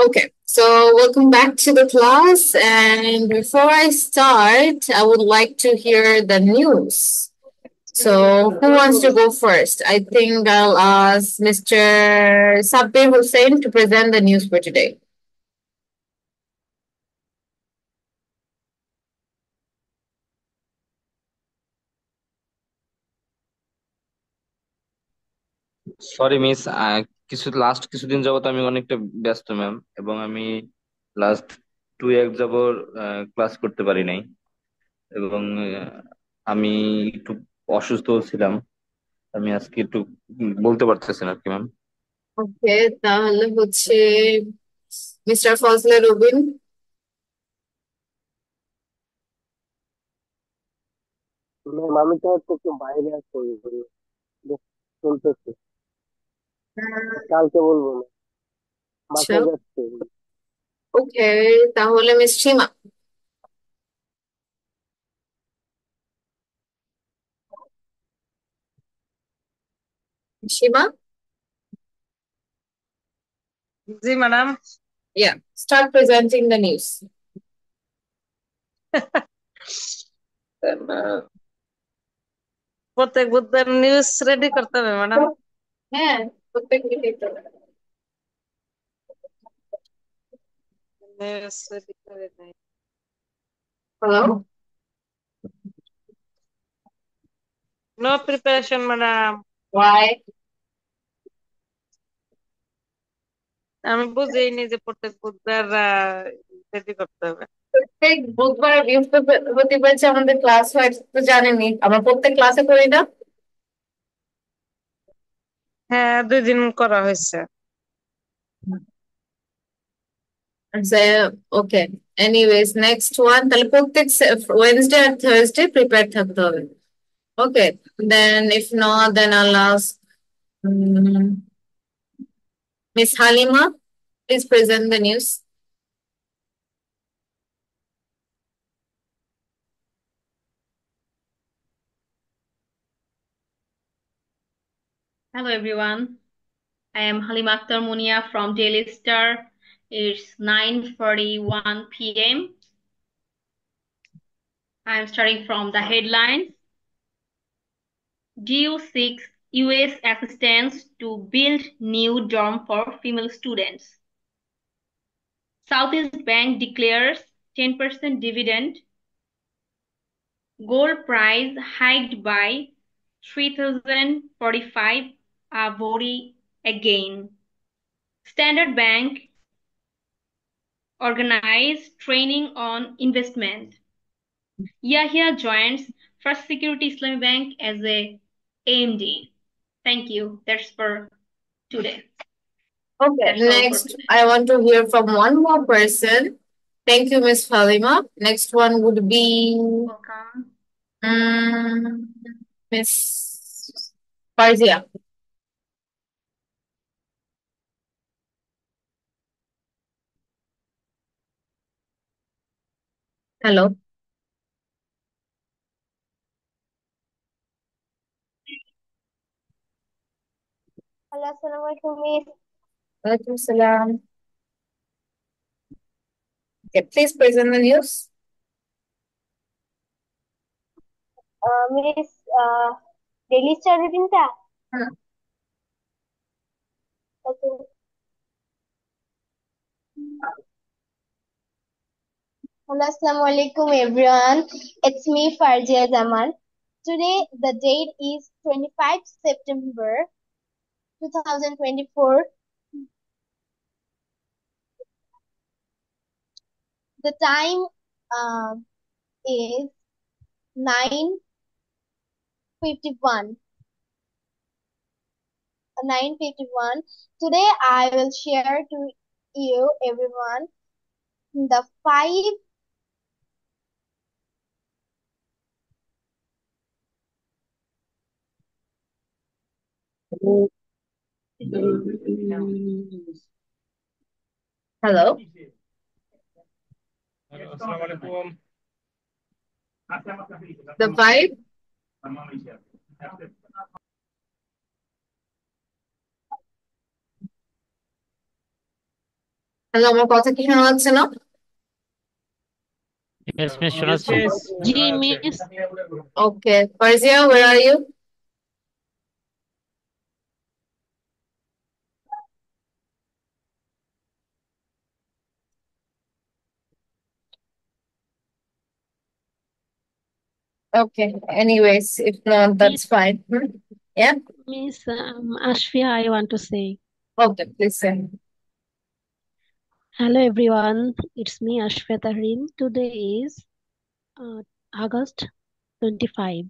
Okay, so welcome back to the class. And before I start, I would like to hear the news. So, who wants to go first? I think I'll ask Mr. Sabir Hussain to present the news for today. Sorry miss, কিছুদিন যাবত আমি অনেকটা ব্যস্ত ma'am, এবং আমি last 2 week যাবত class করতে পারি নাই। এবং আমি একটু অসুস্থ ছিলাম। আমি আজকে একটু বলতে পারতেছি না আর কি ম্যাম। ওকে, তাহলে হচ্ছে মিস্টার ফজলে রবিন। ম্যাম, আমি তো হচ্ছে একটু বাইরে আছি, চলতেছে। কালকে বলবো না, আচ্ছা, বাসায় যাচ্ছি। ওকে, তাহলে miss Seema. Seema, G madam. yeah, start presenting the news. প্রত্যেক বুধবার নিউজ রেডি করতে হবে ম্যাডাম। হ্যাঁ, প্রত্যেক দিনই তো। নিউজ রেডি করে নাই। Hello? No preparation madam. Why? আমি বুঝিনি যে প্রত্যেক বুধবার রেডি করতে হবে। প্রত্যেক বুধবার আর বৃহস্পতিবার যে আমাদের ক্লাস হয় এটা তো জানেনই, আমরা প্রত্যেক ক্লাসে করি না। হ্যাঁ, 2 দিন করা হয়েছে। ওকে, এনিওয়েজ নেক্সট ওয়ান, তাহলে প্রত্যেক ওয়েডনেসডে আর থার্সডে প্রিপেয়ার থাকতে হবে। Okay, then if not then I'll ask miss Halima, please present the news. Hello everyone, I am Halima Akhtar Munia from Daily Star. It's 9:41 p.m. I am starting from the headlines. DU seeks US assistance to build new dorm for female students. Southeast Bank declares 10% dividend. Gold price hiked by 3,045 a body again. Standard Bank organized training on investment. Yahya joins First Security Islamic Bank as a AMD. Thank you. That's for today. Okay, That's all for next today. I want to hear from one more person. Thank you, Miss Halima. Next one would be Welcome. Miss Farzia. Hello. Hello, Assalamualaikum, Miss. Walaikum salam. Okay, please present the news. Miss, Daily Star reading ta? Okay. Hello, Assalamualaikum, everyone. It's me, Farzia Zaman. Today, the date is 25 September 2024. The time is 9:51. 9:51. Today, I will share to you, everyone, the 5 Hello. The five. Hello, আমার কথা কি শোনা যাচ্ছে না? Yes, miss, শোনা যাচ্ছে। জি miss. Okay, Farzia, where are you? Okay, anyways, if not, that's fine. Yeah, Miss Ashfia, I want to say okay, please say. hello everyone. It's me Ashfia Tahrin. Today is August 25.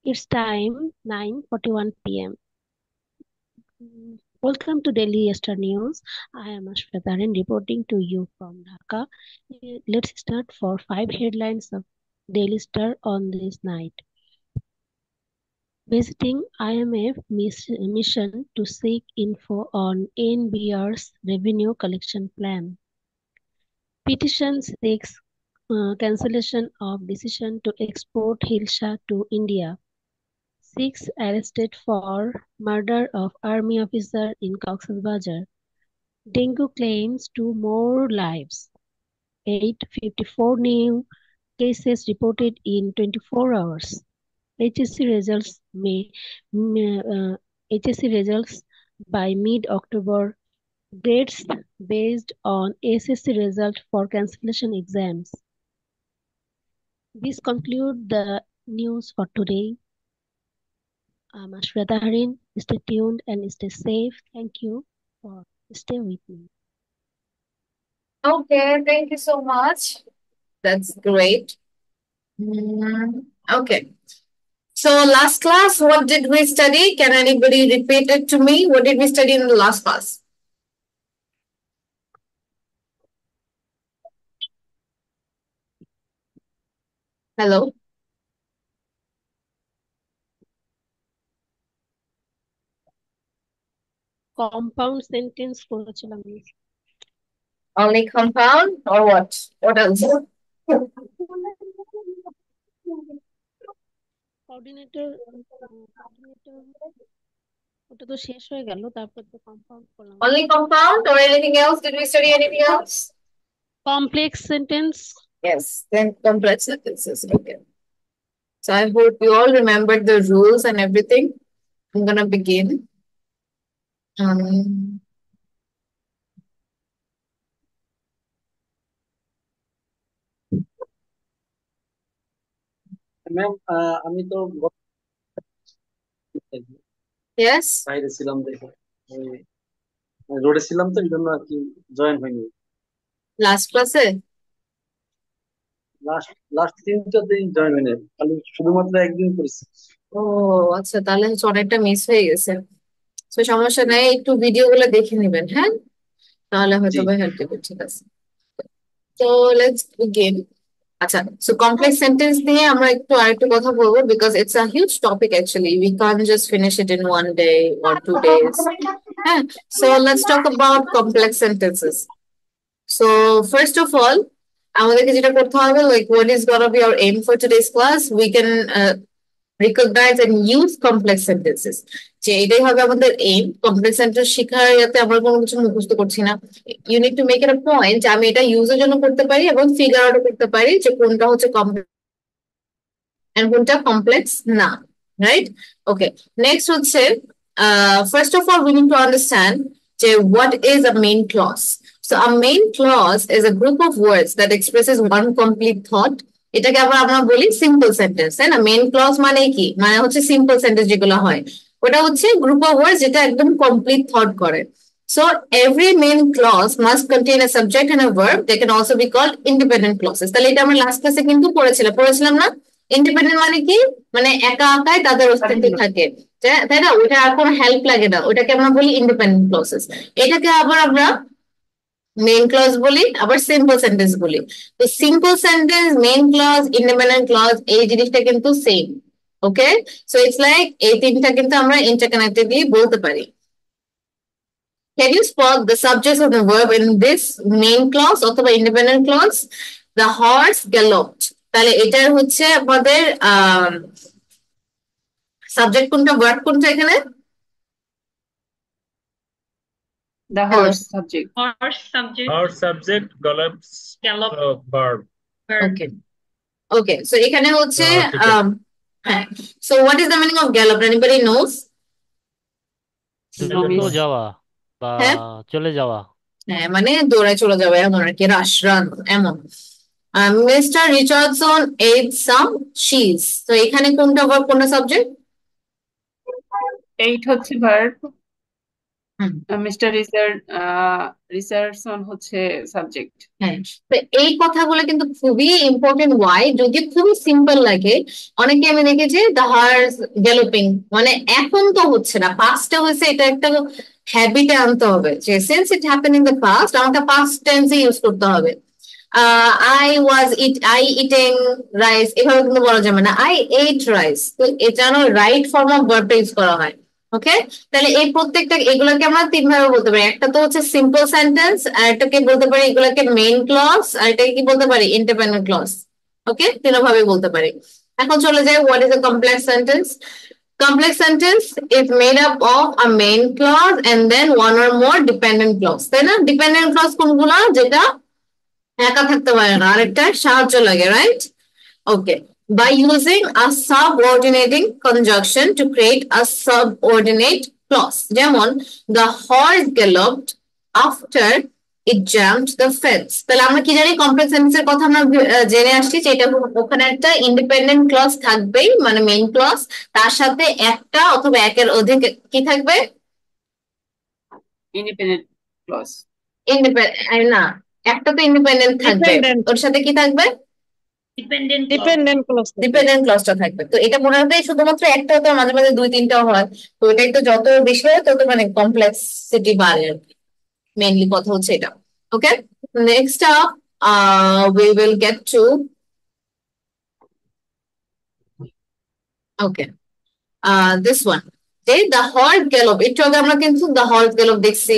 It's time 9:41 p.m. Welcome to Daily Star News. I am Ashfia Tahrin reporting to you from Dhaka. Let's start for 5 headlines of Daily Star on this night. Visiting IMF mission to seek info on NBR's revenue collection plan. Petition seeks cancellation of decision to export Hilsha to India. 6 arrested for murder of army officer in Cox's Bazar. Dengue claims 2 more lives. 854 new cases reported in 24 hours. HSC results HSC results by mid-October. Grades based on SSC result for cancellation exams. This concludes the news for today. I'm Ashweta Tahrin. Stay tuned and stay safe. Thank you for stay with me. Okay, thank you so much. That's great. Okay. So last class, what did we study? Can anybody repeat it to me? What did we study in the last class? Hello? Compound sentence করেছিলাম miss. Only compound or what? What else? Coordinator ওটা তো শেষ হয়ে গেল, তারপর তো compound করলাম। Only compound or anything else? Did we study anything else? Complex sentence. Yes, then complex sentences. Okay. So I hope you all remembered the rules and everything. I'm gonna begin. Ma'am আমি তো Yes. বাইরে ছিলাম, দেখো রোডে ছিলাম, তো এই জন্য আর কি জয়েন হয়নি। Last class এ? লাস্ট 3টা দিন জয়েন হয়নি, খালি শুধুমাত্র একদিন করেছি। ও আচ্ছা, তাহলে হচ্ছে অনেকটা মিস হয়ে গেছে। তো সমস্যা নাই, একটু ভিডিও গুলো দেখে নিবেন, হ্যাঁ, তাহলে হয়তো বা হেল্প দেবে। ঠিক আছে, তো লেটস বিগিন। আচ্ছা, সো কমপ্লেক্স সেন্টেন্স নিয়ে আমরা একটু আরেকটু কথা বলবো, because it's a huge topic actually. We can't just finish it in 1 day or 2 days. হ্যাঁ, so let's talk about complex sentences. So first of all, আমাদেরকে যেটা করতে হবে, like what is gonna be our aim for today's class, we can recognize and use complex sentences. যে এটাই হবে আমাদের M. Complex sentence শেখার ইয়াতে আমরা কোনো কিছু মুখস্থ করছি না। You need to make it a point যে আমি এটা ইউজের জন্য করতে পারি এবং ফিগার আউট করতে পারি যে কোনটা হচ্ছে কমপ্লেক্স এন্ড কোনটা কমপ্লেক্স না, রাইট? ওকে, নেক্সট হচ্ছে first of all we need to understand যে what is a main clause. So a main clause is a group of words that expresses one complete thought. এটাকে আবার আমরা বলি simple sentence, তাই না? Main clause মানে কি? মানে হচ্ছে সিম্পল সেন্টেন্স যেগুলো হয়, ওটা হচ্ছে গ্রুপ অফ ওয়ার্ডস যেটা একদম কমপ্লিট থট করে। So every main clause must contain a subject and a verb. They can also be called independent clauses. তাহলে এটা আমরা লাস্ট ক্লাসে কিন্তু পড়েছিলাম না? ইন্ডিপেন্ডেন্ট মানে কি? মানে একা একাই তাদের অস্তিত্ব থাকে, তাই না? ওটা আর কোনো হেল্প লাগে না, ওটাকে আমরা বলি ইন্ডিপেন্ডেন্ট ক্লজেস। এটাকে আবার আমরা মেইন ক্লজ বলি, আবার সিম্পল সেন্টেন্স বলি। তো simple sentence, main clause, independent clause, এই জিনিসটা কিন্তু same. Okay, so it's like এই তিনটা কিন্তু আমরা ইন্টারকানেক্টেডলি বলতে পারি। Can you spot the subjects of the verb in this main clause অথবা independent clause? The horse galloped. তাহলে এটার হচ্ছে আমাদের সাবজেক্ট কোনটা, ভার্ব কোনটা এখানে? The Hello. horse subject. Horse subject. Horse subject, gallops Gallop verb. verb. Okay. Okay. So এখানে হচ্ছে ঠিক আছে। হ্যাঁ. So what is the meaning of gallop? Anybody knows? No, দ্রুত miss. যাওয়া বা হ্যাঁ চলে যাওয়া। হ্যাঁ মানে দৌড়ে চলে যাবে এমন আর কি, রাশ রান এমন। মিস্টার রিচার্ডসন এট সাম চিজ। তো এখানে কোনটা verb কোনটা সাবজেক্ট? 8 হচ্ছে verb, হুম মিস্টার রিচার্ডসন হচ্ছে সাবজেক্ট। হ্যাঁ। তো এই কথাগুলো কিন্তু খুবই ইম্পর্টেন্ট। ওয়াই? যদি খুবই সিম্পল লাগে, অনেকে আমি দেখেছি দ্য হার্স গ্যালোপিং, মানে এখন তো হচ্ছে না, পাস্টে হয়েছে, এটা একটা হ্যাবিটে আনতে হবে যে since it happen in the past আমাকে পাস্ট টেন্সে ইউজ করতে হবে। আই ইটিং রাইস, এভাবে কিন্তু বলা যাবে না আই এট রাইস। তো এটা রাইট ফর্ম অফ ভার্বটা ইউজ করা হয়। ওকে, তাহলে এই প্রত্যেকটা এগুলোকে আমরা তিন ভাবে বলতে পারি। একটা তো হচ্ছে সিম্পল সেন্টেন্স, আর এটাকে বলতে পারি এগুলোকে মেইন ক্লজ, আর এটাকে কি বলতে পারি ইন্ডিপেন্ডেন্ট ক্লজ। ওকে, তিন ভাবে বলতে পারি। এখন চলে যাই what is a complex sentence. Complex sentence is made up of a main clause and then one or more dependent clause, তাই না? ডিপেন্ডেন্ট ক্লজ কোনগুলো? যেটা একা থাকতে পারে না, আরেকটা সাহায্য লাগে, right? Okay, by using a subordinating conjunction to create a subordinate clause, যেমন the horse galloped after it jumped the fence। তাহলে আমরা কি জানি কমপ্লেক্স সেন্টেন্সের কথা আমরা জেনে আসছি যে এটা ওখানে একটা ইন্ডিপেন্ডেন্ট ক্লজ থাকবেই, মানে মেইন ক্লজ, তার সাথে একটা অথবা একের অধিক কি থাকবে? Independent clause. ইন্ডিপেন্ডেন্ট না, একটা তো ইন্ডিপেন্ডেন্ট থাকবে, ডিপেন্ডেন্ট ওর সাথে কি থাকবে? Dependent clause. Dependent clause dependent ক্লজটা থাকবে। তো এটা মনে রাখবে শুধুমাত্র একটা হতে, মাঝে মাঝে দুই তিনটাও হয়। তো এটা একটু যত বেশি হয় তত মানে কমপ্লেক্সিটি বাড়ে আর কি, মেইনলি কথা হচ্ছে এটা। Okay, next up we will get to okay this one, the horse gallop। একটু আগে আমরা কিন্তু the horse gallop দেখছি,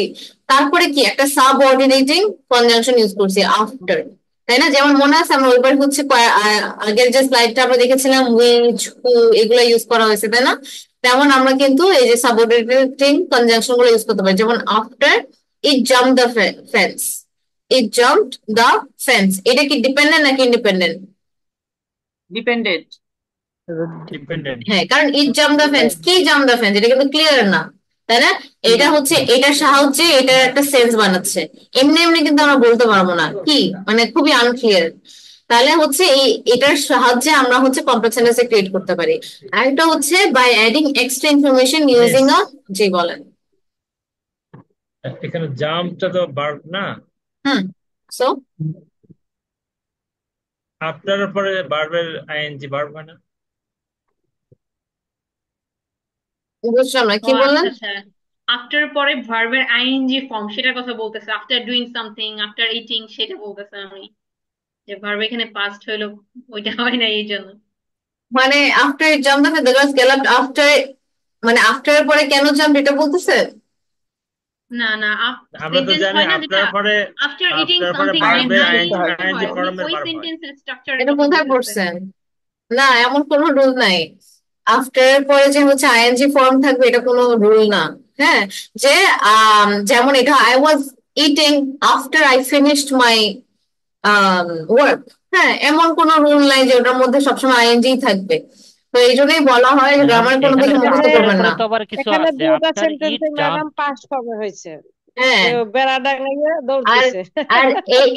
তারপরে কি একটা সাবঅর্ডিনেটিং কনজাংশন ইউজ করছি আফটার, তাই না? যেমন মনে আছে আমরা ওইবার হচ্ছে আগের যে স্লাইডটা আমরা দেখেছিলাম which, who, এগুলো ইউজ করা হয়েছে, তাই না? তেমন আমরা কিন্তু এই যে সাবঅর্ডিনেটিং কনজাংশন গুলো ইউজ করতে পারি, যেমন after it jumped the fence, it jumped the fence। এটা কি ডিপেন্ডেন্ট নাকি ইন্ডিপেন্ডেন্ট? ডিপেন্ডেন্ট। ডিপেন্ডেন্ট। হ্যাঁ, কারণ it jumped the fence, কি jump the fence এটা কিন্তু ক্লিয়ার না, তাই না? এটা হচ্ছে এটার সাহায্যে এটার একটা সেন্স বানাচ্ছে, এমনি এমনি কিন্তু আমরা বলতে পারবো না, কি মানে খুবই আনক্লিয়ার। তাহলে হচ্ছে এটার সাহায্যে আমরা হচ্ছে কমপ্লেক্স সেন্টেন্স ক্রিয়েট করতে পারি। আরেকটা হচ্ছে by adding extra information using a, জি বলেন। এখানে জাম্পটা তো ভার্ব না, সো আফটার পরে ভার্বের আইএনজি ভার্ব হয় না? বুঝলাম না কি ও বললেন। আচ্ছা আচ্ছা, আফটার পরে ভার্বের আইএনজি ফর্ম সেটার কথা বলতেছে, after doing something, after eating, সেটা বলতেছে আমি, যে ভার্ব এখানে পাস্ট হইলো, ওইটা হয় না এই জন্য। মানে after jump the fence, the girls galloped after, মানে আফটার এর পরে কেন জাম্প এটা বলতেছে? না না, আমরা তো সেন্টেন্স জানি হয় না যেটা আফটার পরে আফটার ইটিং ভার্বের সামথিং আইএনজি ফর্মের ওই ভার্ব হয়। সেন্টেন্সের স্ট্রাকচার এটা কোথায় পড়ছেন? না, এমন কোনো রুল নাই। আফটার এর পরে যে হচ্ছে আইএনজি ফর্ম থাকবে এটা কোনো রুল না। হ্যাঁ, যে যেমন এটা I was eating after I finished my work, হ্যাঁ এমন কোনো রুল নাই যে ওটার মধ্যে সবসময় আইএনজি থাকবে। তো এই জন্যই বলা হয় গ্রামার কোনো দেখে মুখস্থ করবেন না। তো আবার কিছু এখানে আছে দুটো আফটার ইট সেন্টেন্সে জাম্প। ম্যাডাম পাস হবে হয়েছে, হ্যাঁ, বেড়া ডাঙাইয়া দৌড় আর দিছে। আর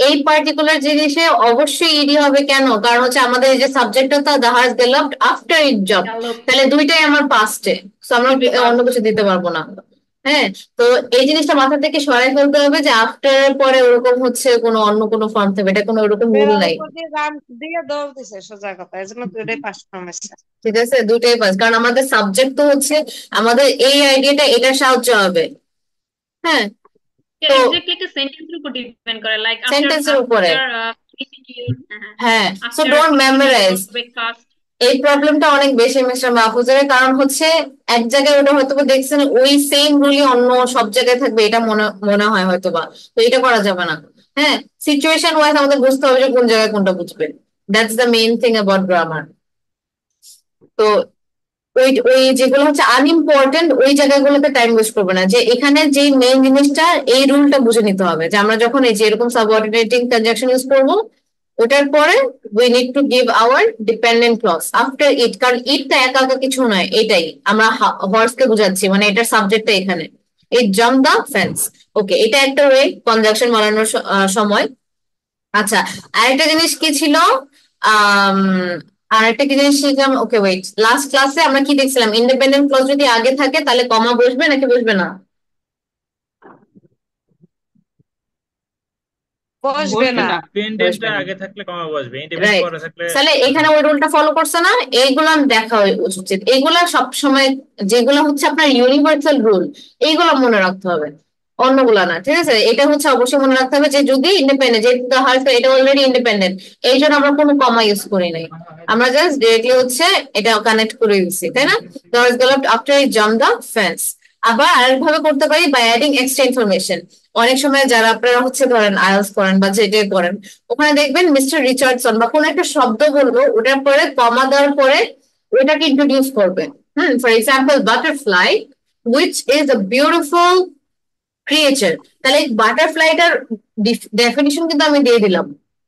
এই পার্টিকুলার জিনিসে অবশ্যই ইডি হবে, কেন? কারণ হচ্ছে আমাদের এই যে সাবজেক্টটা তো the horse galloped after it job, তাহলে দুইটাই আমার পাস্টে, সো আমরা অন্য কিছু দিতে পারবো না। হ্যাঁ, তো এই জিনিসটা মাথা থেকে সরাই ফেলতে হবে যে আফটার এর পরে ওরকম হচ্ছে কোনো অন্য কোনো ফর্ম থাকবে, এটা কোনো ওরকম রুল বেড়ার নাই। উপর দিয়ে রাম দিয়ে দৌড় দিছে, সোজা কথা, এই জন্য দুটোই পাস ফর্মেছে। ঠিক আছে, দুইটাই পাস, কারণ আমাদের সাবজেক্ট তো হচ্ছে আমাদের এই আইডিয়াটা এটার সাহায্য হবে। হ্যাঁ, তো এক্স্যাক্টলি একটা সেন্টেন্সের উপর ডিপেন্ড করে, লাইক আফটার সেন্টেন্সের উপরে। হ্যাঁ, so after don't memorise. Breakfast. এই প্রবলেমটা অনেক বেশি মিস্টার মাহফুজের, কারণ হচ্ছে এক জায়গায় ওটা হয়তো দেখছেন ওই সেম রুলই অন্য সব জায়গায় থাকবে, এটা মনে মনে হয় হয়তোবা, তো এটা করা যাবে না। হ্যাঁ, সিচুয়েশন ওয়াইজ আমাদের বুঝতে হবে যে কোন জায়গায় কোনটা বুঝবে, that's the main thing about grammar. তো ওই ওই যেগুলো হচ্ছে আনইম্পর্টেন্ট ওই জায়গাগুলোতে টাইম ওয়েস্ট করবে না, যে এখানে যে মেইন জিনিসটা এই রুলটা বুঝে নিতে হবে যে আমরা যখন এই যে এরকম সাবঅর্ডিনেটিং কনজাংশন ইউজ করবো ওটার পরে we need to give our dependent clause after it, কারণ ইটটা একা একা কিছু নয়, এটাই আমরা হর্সকে বুঝাচ্ছি, মানে এটার সাবজেক্টটা এখানে এই জাম্প দা ফেন্স। ওকে, এটা একটা ওয়ে কনজাংশন বানানোর সময়। আচ্ছা, আরেকটা জিনিস কি ছিল, আম, আরেকটা কি জিনিস শিখলাম, ওকে ওয়েট, লাস্ট ক্লাসে আমরা কি দেখছিলাম, ইন্ডিপেন্ডেন্ট ক্লজ যদি আগে থাকে তাহলে কমা বসবে নাকি বসবে না? বসবে না। ডিপেন্ডেন্টটা আগে থাকলে কমা বসবে, ইন্ডিপেন্ডেন্ট রাইট, পরে থাকলে তাহলে এখানে ওই রুলটা ফলো করছে না, এইগুলো দেখা উচিত, এইগুলা সবসময় যেগুলো হচ্ছে আপনার ইউনিভার্সাল রুল এইগুলো মনে রাখতে হবে, অন্যগুলা না, ঠিক আছে? এটা হচ্ছে অবশ্যই মনে রাখতে হবে যে যদি ইন্ডিপেন্ডেন্ট, যেহেতু এটা অলরেডি ইন্ডিপেন্ডেন্ট, এই জন্য আমরা কোনো কমা ইউজ করি নাই, আমরা জাস্ট ডিরেক্টলি হচ্ছে এটা কানেক্ট করে দিচ্ছি, তাই না? After jump the fence. আবার আরেকভাবে করতে পারি বাই অ্যাডিং এক্সট্রা ইনফরমেশন। অনেক সময় যারা আপনারা হচ্ছে ধরেন আইএলটিএস করেন বা যেটা করেন, ওখানে দেখবেন মিস্টার রিচার্ডসন বা কোন একটা শব্দ বলবো, ওটার পরে কমা দেওয়ার পরে ওটাকে ইন্ট্রোডিউস করবে। For example butterfly which is a beautiful creature, তাহলে বাটারফ্লাইটার ডেফিনিশন কিন্তু আমি দিয়ে দিলাম।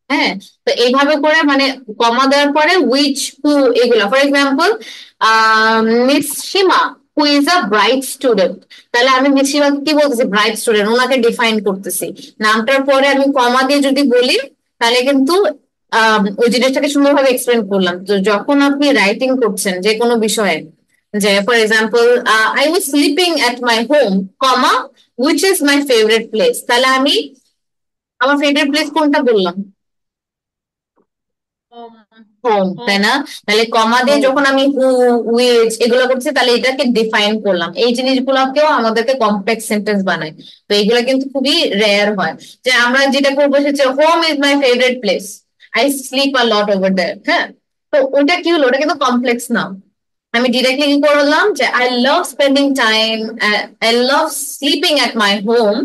হ্যাঁ, তো এইভাবে করে মানে কমা দেওয়ার পরে উইচ হু এগুলা, for example miss Seema who is a bright student, তাহলে আমি মিস সীমাকে কি বলতেছি, ব্রাইট স্টুডেন্ট, ওনাকে ডিফাইন করতেছি। নামটার পরে আমি কমা দিয়ে যদি বলি তাহলে কিন্তু ওই জিনিসটাকে সুন্দরভাবে এক্সপ্লেন করলাম। তো যখন আপনি রাইটিং করছেন যে কোনো বিষয়ে, যে for example I was sleeping at my home comma which is my favourite place, তাহলে আমি আমার ফেভারিট প্লেস কোনটা বললাম, হোম, তাই না? তাহলে কমা দিয়ে যখন আমি হু উইচ এগুলো করছি তাহলে এটাকে ডিফাইন করলাম। এই জিনিসগুলোকেও আমাদেরকে কমপ্লেক্স সেন্টেন্স বানায়, তো এগুলো কিন্তু খুবই রেয়ার হয়। যে আমরা যেটা করবো সেটা home is my favourite place, I sleep a lot over there, হ্যাঁ, তো ওটা কি হলো, ওটা কিন্তু কমপ্লেক্স না। আমি ডিরেক্টলি কি করলাম যে I love spending time, I love sleeping at my home,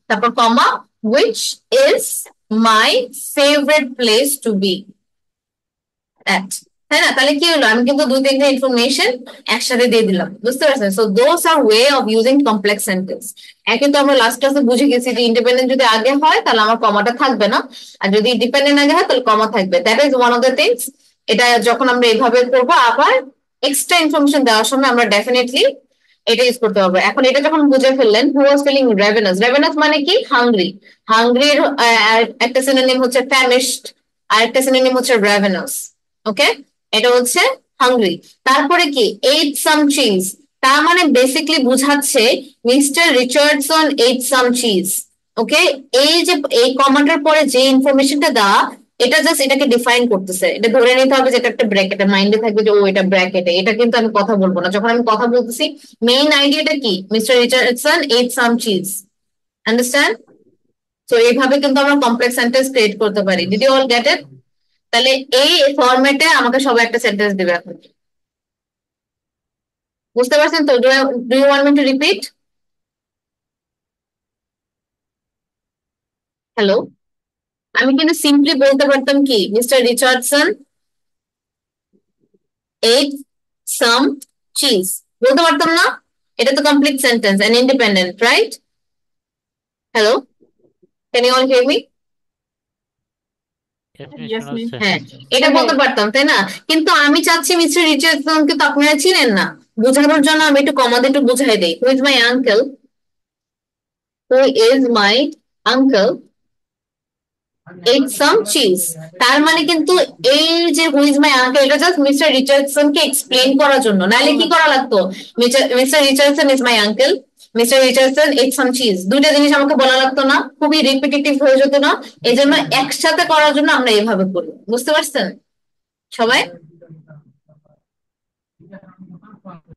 তারপর কমা which is my favorite place to be at, তাই না? তাহলে কি হলো, আমি কিন্তু দুই তিনটা ইনফরমেশন একসাথে দিয়ে দিলাম, বুঝতে পারছেন? So those are way of using complex sentence. একে তো আমরা লাস্ট ক্লাসে বুঝে গেছি যে ইন্ডিপেন্ডেন্ট যদি আগে হয় তাহলে আমার কমাটা থাকবে না, আর যদি ডিপেন্ডেন্ট আগে হয় তাহলে কমা থাকবে, that is one of the things. এটা যখন আমরা এইভাবে করবো, আবার এক্সট্রা ইনফরমেশন দেওয়ার সময় আমরা ডেফিনেটলি এটা ইউজ করতে পারবো। এখন এটা যখন বুঝে ফেললেন, হু ওয়াজ ফিলিং রেভেনাস, রেভেনাস মানে কি, হাংরি, হাংরির একটা সিনোনিম হচ্ছে ফ্যামিশড, আর একটা সিনোনিম হচ্ছে রেভেনাস। ওকে, এটা হচ্ছে হাংরি। তারপরে কি, এইট সাম চিজ, তার মানে বেসিকলি বুঝাচ্ছে mister Richardson ate some cheese. ওকে, এই যে এই কমান্ডের পরে যে ইনফরমেশনটা দেওয়া, এটা জাস্ট এটাকে ডিফাইন করতেছে, এটা ধরে নিতে হবে যে এটা একটা ব্র্যাকেটে, মাইন্ডে থাকবে যে ও এটা ব্র্যাকেটে, এটা কিন্তু আমি কথা বলবো না। যখন আমি কথা বলতেছি মেইন আইডিয়াটা কি, mister Richardson ate some cheese, understand? তো এইভাবে কিন্তু আমরা কমপ্লেক্স সেন্টেন্স ক্রিয়েট করতে পারি। Did you all get it? তাহলে এই ফরম্যাটে আমাকে সবাই একটা সেন্টেন্স দিবে এখন, বুঝতে পারছেন তো? Do you want me to repeat? Hello, আমি কিন্তু সিম্পলি বলতে পারতাম কি, mister Richardson ate some cheese, বলতে পারতাম না? এটা তো complete sentence and independent, right? Hello, can you all hear me? হ্যাঁ, এটা বলতে পারতাম, তাই না? কিন্তু আমি চাচ্ছি মিস্টার রিচার্ডসনকে তো আপনারা চিনেন না, বোঝানোর জন্য আমি একটু কমাতে একটু বুঝাই দেই। Who is my uncle, who is my uncle eight some cheese, তার মানে কিন্তু এই যে হু ইজ মাই আঙ্কেল, এটা জাস্ট মিস্টার রিচার্ডসন কে এক্সপ্লেন করার জন্য, নাহলে কি করা লাগতো, mister Richardson is my uncle, mister Richardson ate some cheese, দুইটা জিনিস আমাকে বলা লাগতো না? খুবই রিপিটেটিভ হয়ে যেত না? এই জন্য একসাথে করার জন্য আমরা এইভাবে করি, বুঝতে পারছেন সবাই?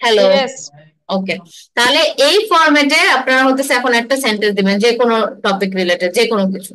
Hello, yes. ওকে, তাহলে এই ফরম্যাটে আপনারা হচ্ছে এখন একটা সেন্টেন্স দিবেন যে কোনো টপিক রিলেটেড, যে কোনো কিছু।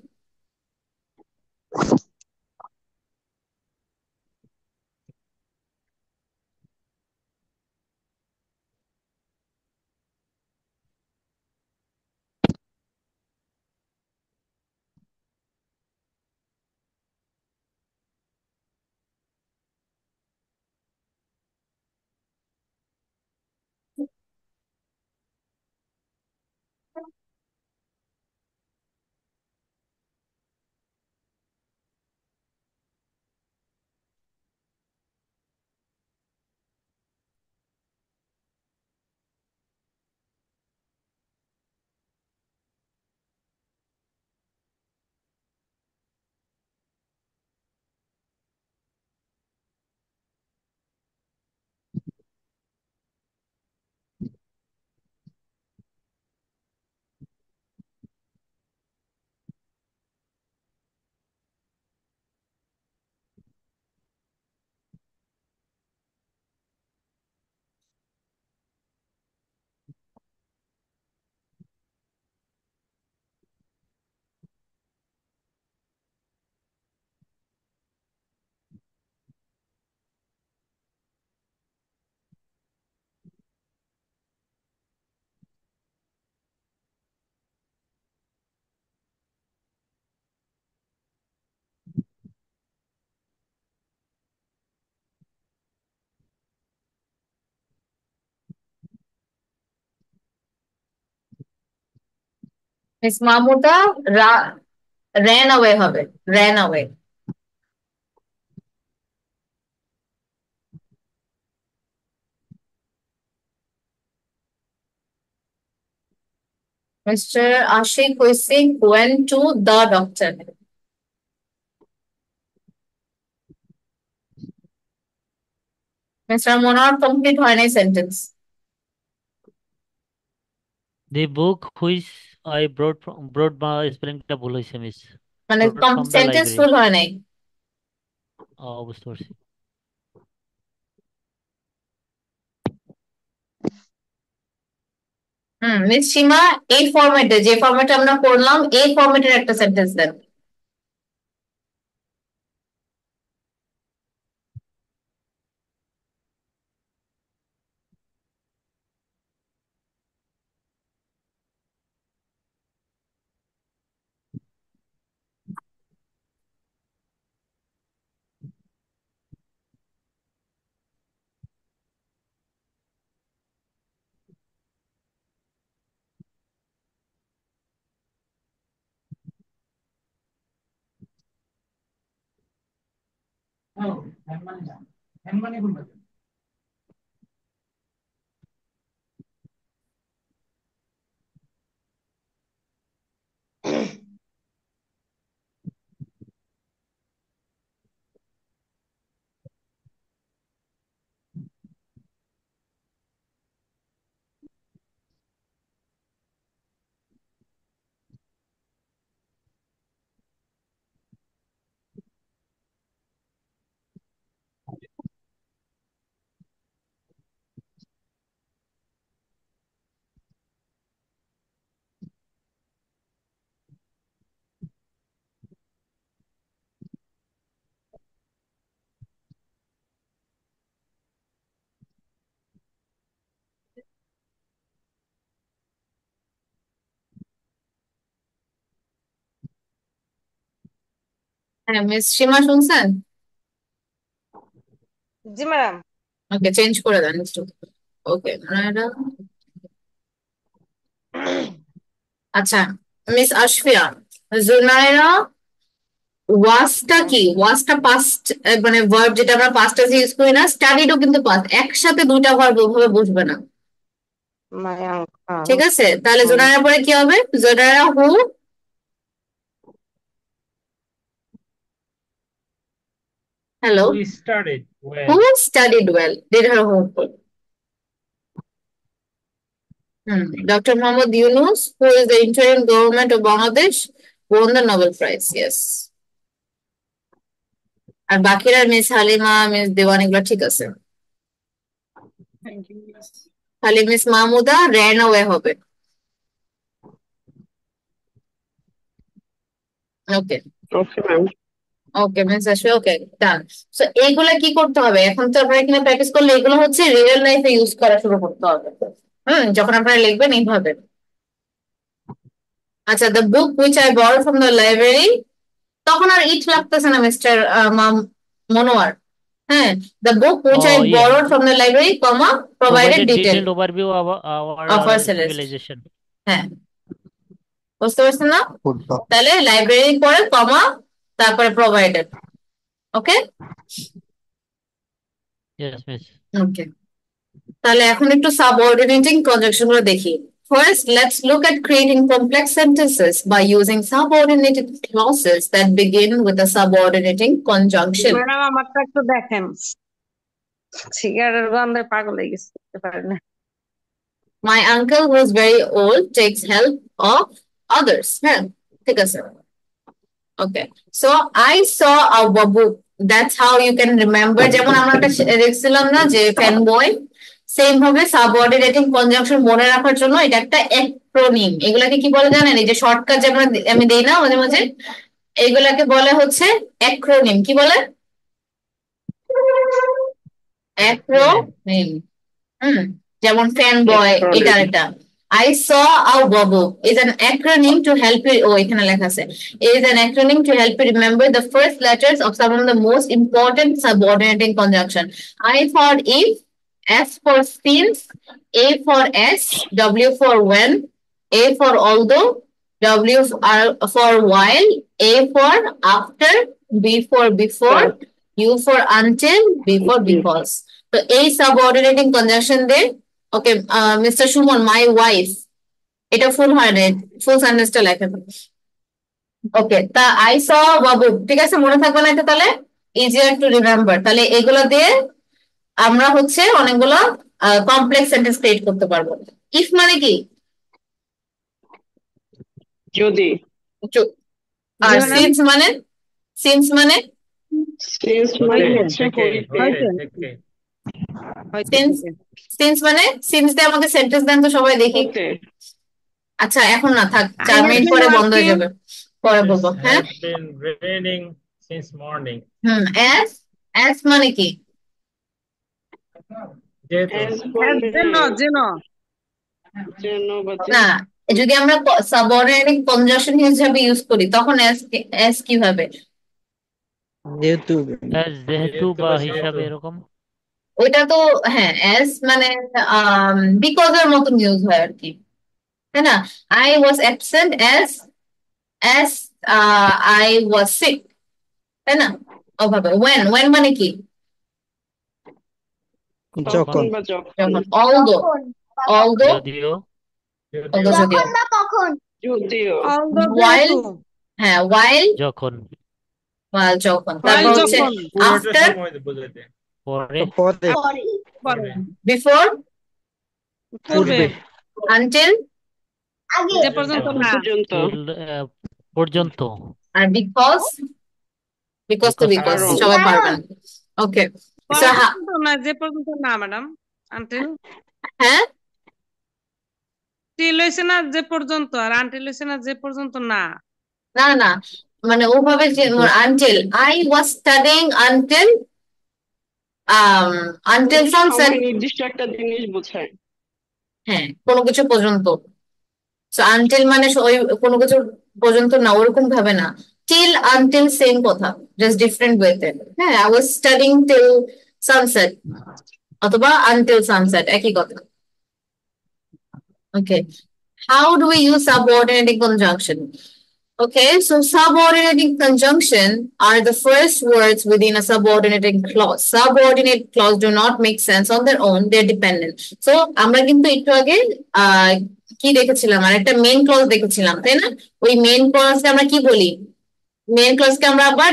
মিস মাহমুদা ran away হবে, ran away. Mr. Ashik Huising went to the doctor. Mr. Monar complete হয় নাই sentence. The book which I brought বা স্পেলিংটা ভুল হয়েছে মিস। মানে Brought from the sentence library। full হয় নাই। বুঝতে পারছি। মিস সীমা এই ফরম্যাটে যে ফরম্যাটে আমরা করলাম এই ফরম্যাটের একটা সেন্টেন্স দেন। হ্যাঁ মিস সীমা শুনছেন? জি ম্যাডাম। ওকে চেঞ্জ করে দেন একটু। ওকে আচ্ছা মিস আশফিয়া, জুনায়রা ওয়াজটা কি? ওয়াজটা পাস্ট মানে ভার্ব যেটা আমরা পাস্ট টেন্সে ইউজ করি না, স্টাডিডও কিন্তু পাস্ট, একসাথে দুইটা ভার্ব ওইভাবে বুঝবে না। My uncle. ঠিক আছে, তাহলে জুনায়রা পরে কি হবে? জুনায়রা হু hello Who studied well? who studied well did her homework. Dr. Mohammad Yunus, who is the interim government of Bangladesh, won the Nobel Prize. Yes. আর বাকিরা মিস হালিমা মিস দেওয়ান এগুলো ঠিক আছে। Thank you miss. খালি মিস মাহমুদা ran away হবে। Okay okay ma'am. Okay miss Ashfia, okay done. So এইগুলা কি করতে হবে? এখন তো আপনারা এখানে প্র্যাকটিস করলে এগুলো হচ্ছে রিয়েল লাইফে ইউজ করা শুরু করতে হবে। যখন আপনারা লিখবেন এইভাবে। আচ্ছা, the book which I borrowed from the library, তখন আর ইট লাগতেছে না মিস্টার মনোয়ার। হ্যাঁ, the book which I borrowed from the library comma provided detail overview of our our civilization। হ্যাঁ, বুঝতে পারছেন না? তাহলে লাইব্রেরি পরে কমা তারপরে provided. Okay yes miss. Okay, তাহলে এখন একটু সাবঅর্ডিনেটিং কনজাংশন গুলো দেখি। First, let's look at creating complex sentences by using subordinated clauses that begin with a subordinating conjunction. Madam আমারটা একটু দেখেন, সিগারেটের গন্ধে পাগল হয়ে গেছে, বুঝতে পারি না। My uncle, who is very old, takes help of others. হ্যাঁ, ঠিক আছে। Okay, so I saw a book. That's how you can remember. যেমন আমরা একটা দেখছিলাম না যে ফ্যান বয়, সেম ভাবে সাবঅর্ডিনেটিং কনজাংশন মনে রাখার জন্য এটা একটা অ্যাক্রোনিম। এগুলাকে কি বলে জানেন? এই যে শর্টকাট যে আমি দেই না মাঝে মাঝে, এগুলাকে বলে হচ্ছে অ্যাক্রোনিম। কি বলে? অ্যাক্রোনিম। যেমন ফ্যান বয়, এটা এটা I saw a bobo is an acronym to help you. Oh, এখানে লেখা আছে। It is an acronym to help you remember the first letters of some of the most important subordinating conjunction. I for if, S for since, A for S, W for when, A for although, W for while, A for after, B for before, U for until, B for because. তো এই subordinating conjunction দিয়ে okay mister Suman my wife এটা ফুল হার্ডেড ফুল সেন্টেন্সটা লেখা ওকে তা I saw বাবু ঠিক আছে মনে থাকবে না এটা তাহলে ইজিয়ার টু রিমেম্বার তাহলে এগুলো দিয়ে আমরা হচ্ছে অনেকগুলো কমপ্লেক্স সেন্টেন্স ক্রিয়েট করতে পারবো ইফ মানে কি যদি আর সিন্স মানে সিন্স মানে সিন্স মানে সিন্স দিয়ে আমাকে সেন্টেন্স দেন তো সবাই দেখি আচ্ছা এখন না থাক 4 মিনিট পরে বন্ধ হয়ে যাবে পরে বলবো হ্যাঁ raining since morning as মানে কি না যদি আমরা সাবঅর্ডিনেটিং কনজাংশন হিসেবে ইউজ করি তখন as কিভাবে যেহেতু বা হিসাবে এরকম ওইটা তো হ্যাঁ as মানে বিকজ এর মতন ইউজ হয় আর কি তাই না I was absent as I was sick তাই না ওভাবে when মানে কি যখন although যদিও while হ্যাঁ while যখন যখন তারপর হচ্ছে after পরে before until পর্যন্ত আর because তো because সবাই পারবেন ওকে যে পর্যন্ত না ম্যাডাম আনটিল হ্যাঁ টিল হইছে না যে পর্যন্ত আর আনটিল হইছে না যে পর্যন্ত না না না মানে ওভাবে যে until I was studying until sunset নির্দিষ্ট একটা জিনিস বোঝায় হ্যাঁ কোনো কিছু পর্যন্ত সো until মানে ওই কোনো কিছু পর্যন্ত না ওরকম ভাবে না till until সেম কথা জাস্ট ডিফারেন্ট ওয়েতে হ্যাঁ I was studying till sunset অথবা until sunset একই কথা okay how do we use subordinating conjunction okay so subordinating conjunction are the first words within a subordinating clause subordinate clause do not make sense on their own they're dependent so আমরা কিন্তু একটু আগে কি দেখেছিলাম আর একটা main clause দেখেছিলাম তাই না ওই মেইন ক্লজকে আমরা কি বলি মেইন ক্লজকে আমরা আবার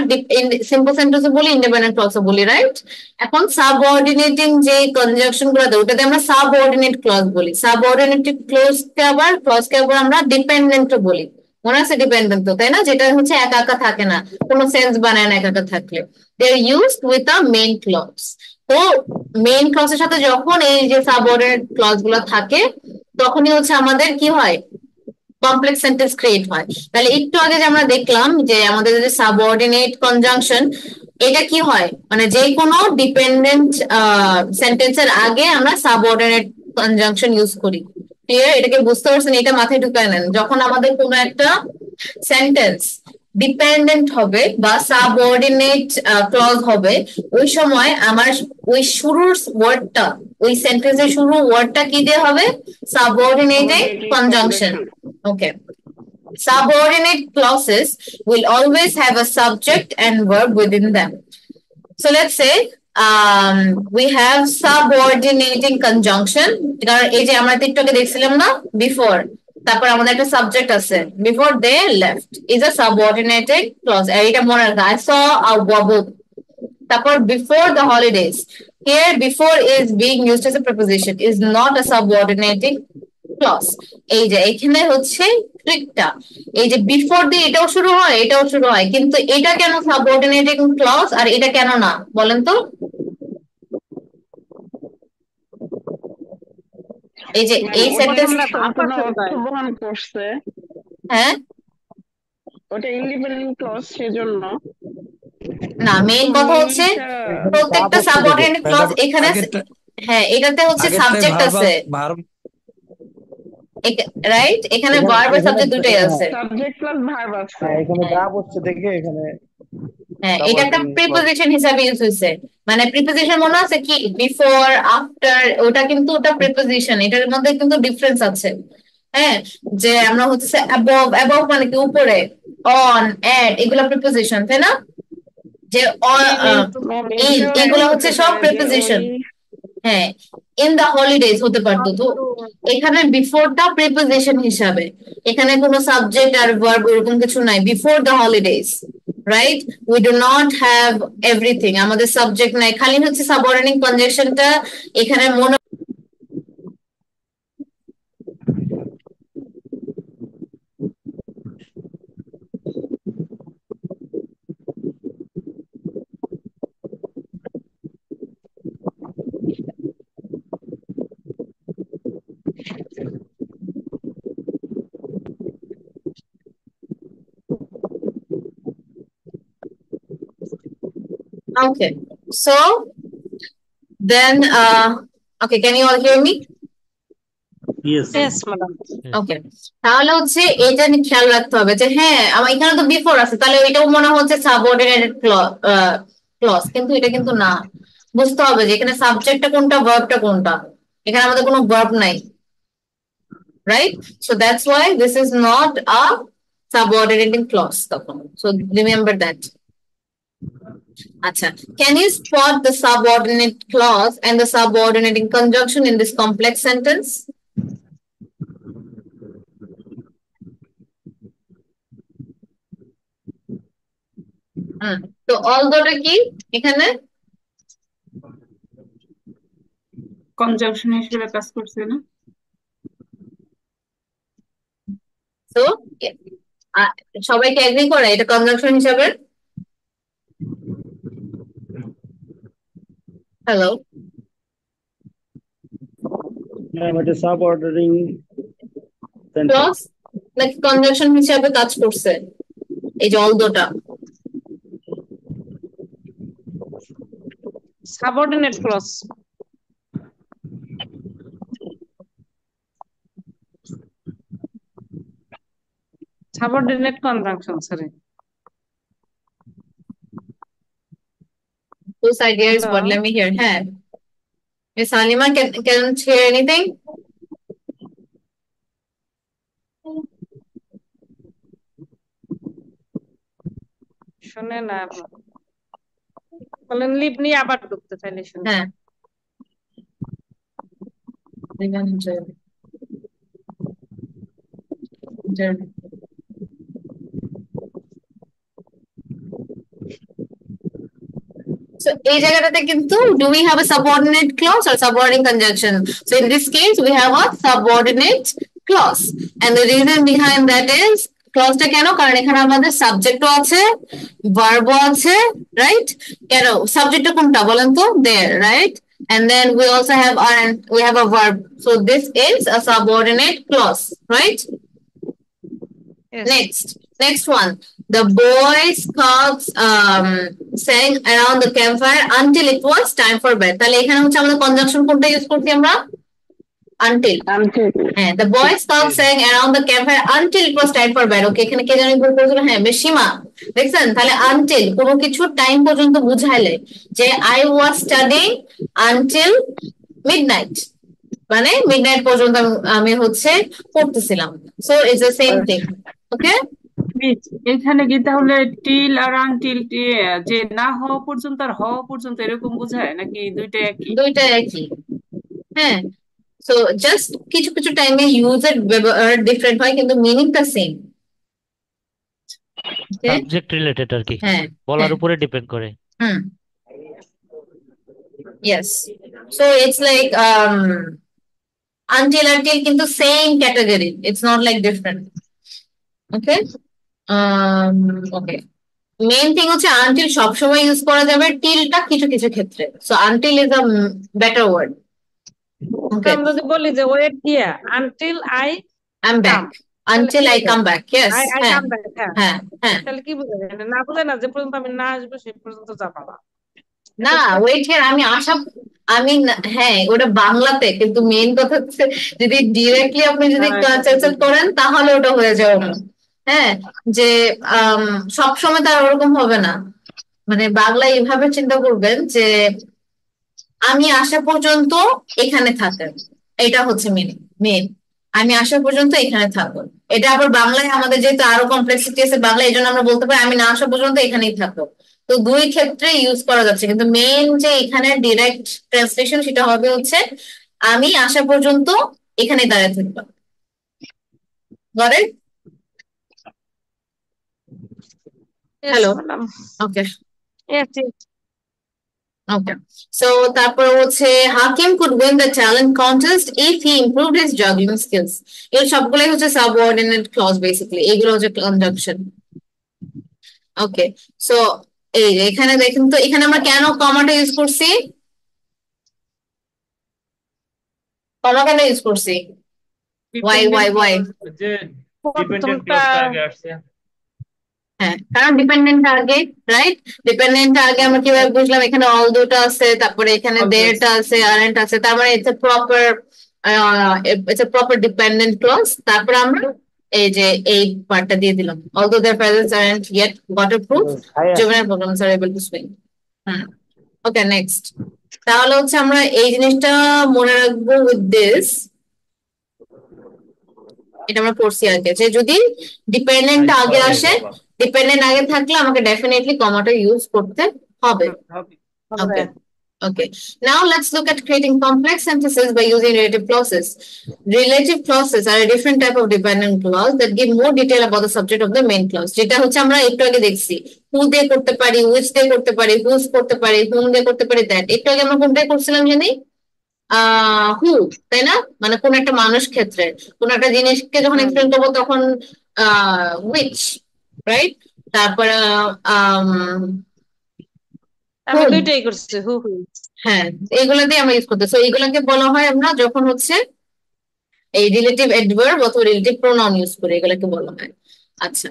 সিম্পল সেন্টেন্সে বলি ইন্ডিপেন্ডেন্ট ক্লজও বলি রাইট এখন সাবঅর্ডিনেটিং যে কনজাংশন গুলো দেয় ওটাতে আমরা সাবঅর্ডিনেট ক্লজ বলি সাবঅর্ডিনেটেড ক্লজকে আবার আমরা ডিপেন্ডেন্টও বলি মনে আছে ডিপেন্ডেন্ট তো তাই না যেটা হচ্ছে একা একা থাকে না কোনো সেন্স বানায় না একা একা থাকলে they are used with a main clause তো মেইন ক্লজের সাথে যখন এই যে সাবঅর্ডিনেট ক্লজ গুলো থাকে তখনই হচ্ছে আমাদের কি হয় কমপ্লেক্স সেন্টেন্স ক্রিয়েট হয় তাহলে একটু আগে যে আমরা দেখলাম যে আমাদের যে সাবঅর্ডিনেট কনজাংশন এটা কি হয় মানে যে কোনো ডিপেন্ডেন্ট সেন্টেন্সের আগে আমরা সাবঅর্ডিনেট কনজাংশন ইউজ করি ক্লিয়ার এটাকে বুঝতে পারছেন এটা মাথায় ঢুকায় নেন যখন আমাদের কোনো একটা সেন্টেন্স ডিপেন্ডেন্ট হবে বা সাবঅর্ডিনেট ক্লজ হবে ওই সময় আমার ওই শুরুর ওয়ার্ডটা ওই সেন্টেন্সের শুরুর ওয়ার্ডটা কি দিয়ে হবে subordinated conjunction okay subordinate clauses will always have a subject and verb within them so let's say we have subordinating conjunction কারণ এই যে আমরা একটু আগে দেখছিলাম না before তারপর আমাদের একটা সাবজেক্ট আছে before they left is a subordinated clause এটা মনে রাখা I saw a babu তারপর before the holidays here before is being used as a preposition is not a subordinating clause এই যে এখানে হচ্ছে ট্রিকটা এই যে বিফোর দিয়ে এটাও শুরু হয় কিন্তু এটা কেন সাবঅর্ডিনেটিং ক্লজ আর এটা কেন না বলেন তো এই যে এই সেন্টেন্স হ্যাঁ ওটা ইন্ডিপেন্ডেন্ট ক্লজ সেজন্য না মেইন কথা হচ্ছে প্রত্যেকটা সাবঅর্ডিনেট ক্লজ এখানে হ্যাঁ এটাতে হচ্ছে সাবজেক্ট আছে রাইট এখানে ভার্ব আর সাবজেক্ট দুটোই আছে সাবজেক্ট প্লাস ভার্ব আছে এখানে ভার্ব হচ্ছে দেখে এখানে হ্যাঁ এটা একটা প্রিপোজিশন হিসাবে ইউজ হইছে মানে প্রিপোজিশন মনে আছে কি বিফোর আফটার ওটা কিন্তু ওটা প্রিপোজিশন এটার মধ্যে কিন্তু ডিফারেন্স আছে হ্যাঁ, যে আমরা হচ্ছে অ্যাবভ, অ্যাবভ মানে কি উপরে, অন, এট, এগুলো প্রিপোজিশন, তাই না? যে ম্যাম ইন, এটাও এগুলো হচ্ছে হতে সব পারে যে ওই প্রিপোজিশন। হ্যাঁ, ইন দা হলিডেজ হতে পারতো। তো এখানে বিফোরটা প্রিপোজিশন হিসাবে, এখানে কোনো সাবজেক্ট আর ভার্ব এরকম কিছু নাই। Before the holidays, right? We do not have everything, আমাদের সাবজেক্ট নাই, খালি হচ্ছে সাবঅর্ডিনেট কনজাংশনটা এখানে মনে Okay, so then okay, can you all hear me? Yes. Yes, madam. ওকে, তাহলে হচ্ছে এটা নিয়ে খেয়াল রাখতে হবে যে হ্যাঁ আমার এখানে তো বিফোর আছে, তাহলে এটাও মনে হচ্ছে সাবঅর্ডিনেটেড ক্লজ, কিন্তু এটা কিন্তু না। বুঝতে হবে যে এখানে সাবজেক্টটা কোনটা, ভার্বটা কোনটা। এখানে আমাদের কোনো ভার্ব নাই, right? So that's why this is not a subordinating clause তখন। So remember that. আচ্ছা, can you spot the subordinate clause and the subordinating conjunction in this complex sentence? তো অলদোটা কি এখানে? কনজাংশন হিসেবে কাজ করছে না? তো সবাইকে এগ্রি করে এটা কনজাংশন হিসাবে? হ্যালো, ম্যাম এটা সাবঅর্ডিনেটিং ক্লজ নাকি কনজাংশন হিসাবে কাজ করছে এই যে অলদোটা? Subordinate clause. Subordinate conjunction, sorry. Whose idea is what? Let me hear. হ্যাঁ, Miss Halima, can hear anything? শুনে না বলেন, লিভ নিয়ে আবার ঢুকতে চাইলে শুনে। হ্যাঁ, So এই জায়গাটাতে কিন্তু do we have a subordinate clause or subordinate conjunction? So in this case we have a subordinate clause, and the reason behind that is ক্লজটা কেন, কারণ এখানে আমাদের সাবজেক্টও আছে, ভার্বও আছে, রাইট? কেন সাবজেক্টটা কোনটা বলেন তো? there, right? And then we also have we have a verb, so this is a subordinate clause, right? Yes. Next one. The Boy Scouts sang around the campfire until it was time for bed. তাহলে এখানে হচ্ছে আমাদের conjunction কোনটা use করছি আমরা? Until. হ্যাঁ, the Boy Scouts sang around the campfire until it was time for bed. ওকে, এখানে কে জানি ভুল করেছিল? হ্যাঁ, মেশিমা। দেখছেন? তাহলে until কোনো কিছু টাইম পর্যন্ত বুঝাইলে, যে I was studying until midnight, মানে মিডনাইট পর্যন্ত আমি হচ্ছে পড়তেছিলাম। So it's the same thing. Okay, এখানে কি তাহলে টিল আর আনটিল যে না হওয়া পর্যন্ত আর হওয়া পর্যন্ত এরকম বোঝায় নাকি দুইটা একই? দুইটা একই। হ্যাঁ, সো জাস্ট কিছু কিছু টাইমে ইউজের ব্যবহার ডিফারেন্ট হয় কিন্তু মিনিংটা সেম। সাবজেক্ট রিলেটেড আর কি, হ্যাঁ, বলার উপরে ডিপেন্ড করে। yes, so it's like until কিন্তু same category, it's not like different. Okay, okay, main thing হচ্ছে until সবসময় ইউজ করা যাবে, টিলটা কিছু কিছু ক্ষেত্রে। So until is a better word. Okay, আমরা যদি বলি যে wait here until I I'm back, until I come back. Yes, I হ্যাঁ, কাম ব্যাক। হ্যাঁ, হ্যাঁ, তাহলে কি বোঝায়? না বোঝায় না যে পর্যন্ত আমি না আসবো সেই পর্যন্ত যাবা না। না ওয়েট হিয়ার আমি হ্যাঁ ওটা বাংলাতে, কিন্তু মেইন কথা হচ্ছে যদি ডিরেক্টলি আপনি যদি ট্রান্সলেট করেন তাহলে ওটা হয়ে যাবে না। হ্যাঁ, যে সবসময় তার ওরকম হবে না, মানে বাংলা এইভাবে চিন্তা করবেন যে আমি আসা পর্যন্ত এখানে থাকেন, এটা হচ্ছে মেন। আমি আসা পর্যন্ত এখানে থাকো। এটা আবার বাংলায় আমাদের যেহেতু আরো কমপ্লেক্সিটি আছে বাংলায়, এই জন্য আমরা বলতে পারি আমি না আসা পর্যন্ত এখানেই থাকো। তো দুই ক্ষেত্রে ইউজ করা যাচ্ছে, কিন্তু মেইন যে এখানে ডিরেক্ট ট্রান্সলেশন সেটা হবে হচ্ছে আমি আসা পর্যন্ত এখানে দাঁড়িয়ে থাকবো। Got it? Yes, hello, madam. Okay Yes, yes. Okay. So তারপর হচ্ছে Hakim could win the talent contest if he improved his jogging skills. এর সবগুলোই হচ্ছে সাবঅর্ডিনেট ক্লজ বেসিক্যালি, এগুলো হচ্ছে কনজাংশন। ওকে, সো এই যে এখানে দেখেন তো এখানে আমরা কেন কমাটা ইউজ করছি? কমা কেন ইউজ করছি? Why why why? যে ডিপেন্ডেন্ট প্রথমটা ক্লজটা আগে আসছে। হ্যাঁ, কারণ ডিপেন্ডেন্ট আগে, রাইট? ডিপেন্ডেন্ট আগে আমরা কিভাবে বুঝলাম? এখানে অল দুটা আছে, তারপরে এখানে দেরটা আছে, আরেন্ট আছে, তার মানে it's a proper dependent clause. তারপরে আমরা এই যে এই পার্টটা দিয়ে দিলাম, although their presence aren't yet waterproof, juvenile programs are able to swim. Okay, next. তাহলে হচ্ছে আমরা এই জিনিসটা মনে রাখবো উইথ দিস। এটা আমরা পড়ছি আগে যে যদি ডিপেন্ডেন্ট আগে আসে, ডিপেন্ডেন্ট আগে থাকলে আমাকে ডেফিনেটলি কমাটা ইউজ করতে হবে। Okay okay, now let's look at creating complex sentences by using relative clauses. Relative clauses are a different type of dependent clause that give more detail about the subject of the main clause. যেটা হচ্ছে আমরা একটু আগে দেখছি, who দিয়ে করতে পারি, which দিয়ে করতে পারি, whose করতে পারি, whom দিয়ে করতে পারি, that। একটু আগে আমরা কোনটাই করছিলাম জানি? হু, তাই না? মানে কোন একটা মানুষ ক্ষেত্রে কোন একটা জিনিসকে যখন এক্সপ্লেন করবো তখন which, রাইট? তারপর আমরা দুইটাই করছি, হু হু। হ্যাঁ, এইগুলা দিয়ে আমরা ইউজ করতে। সো এইগুলাকে বলা হয় আমরা যখন হচ্ছে এই রিলেটিভ অ্যাডভার্ব অথবা রিলেটিভ প্রোনাউন ইউজ করে, এগুলাকে বলা হয়। আচ্ছা,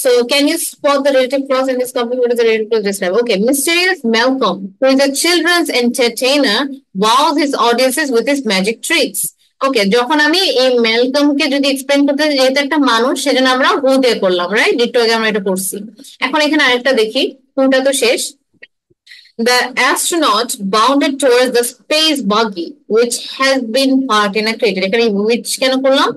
so can you spot the relative clause in this complete? What is the relative clause describe? Okay, mysterious Malcolm, who is a children's entertainer, wows his audiences with his magic tricks. ওকে, যখন আমি এই ম্যালকমকে যদি explain করতে চাই, যেহেতু একটা মানুষ সেজন্য আমরা হু দিয়ে করলাম, রাইট? একটু আগে আমরা এটা করছি। এখন এখানে আরেকটা দেখি, হুটা তো শেষ। The astronaut bounded towards the space buggy, which has been parked in a crater. এখানে which কেন করলাম?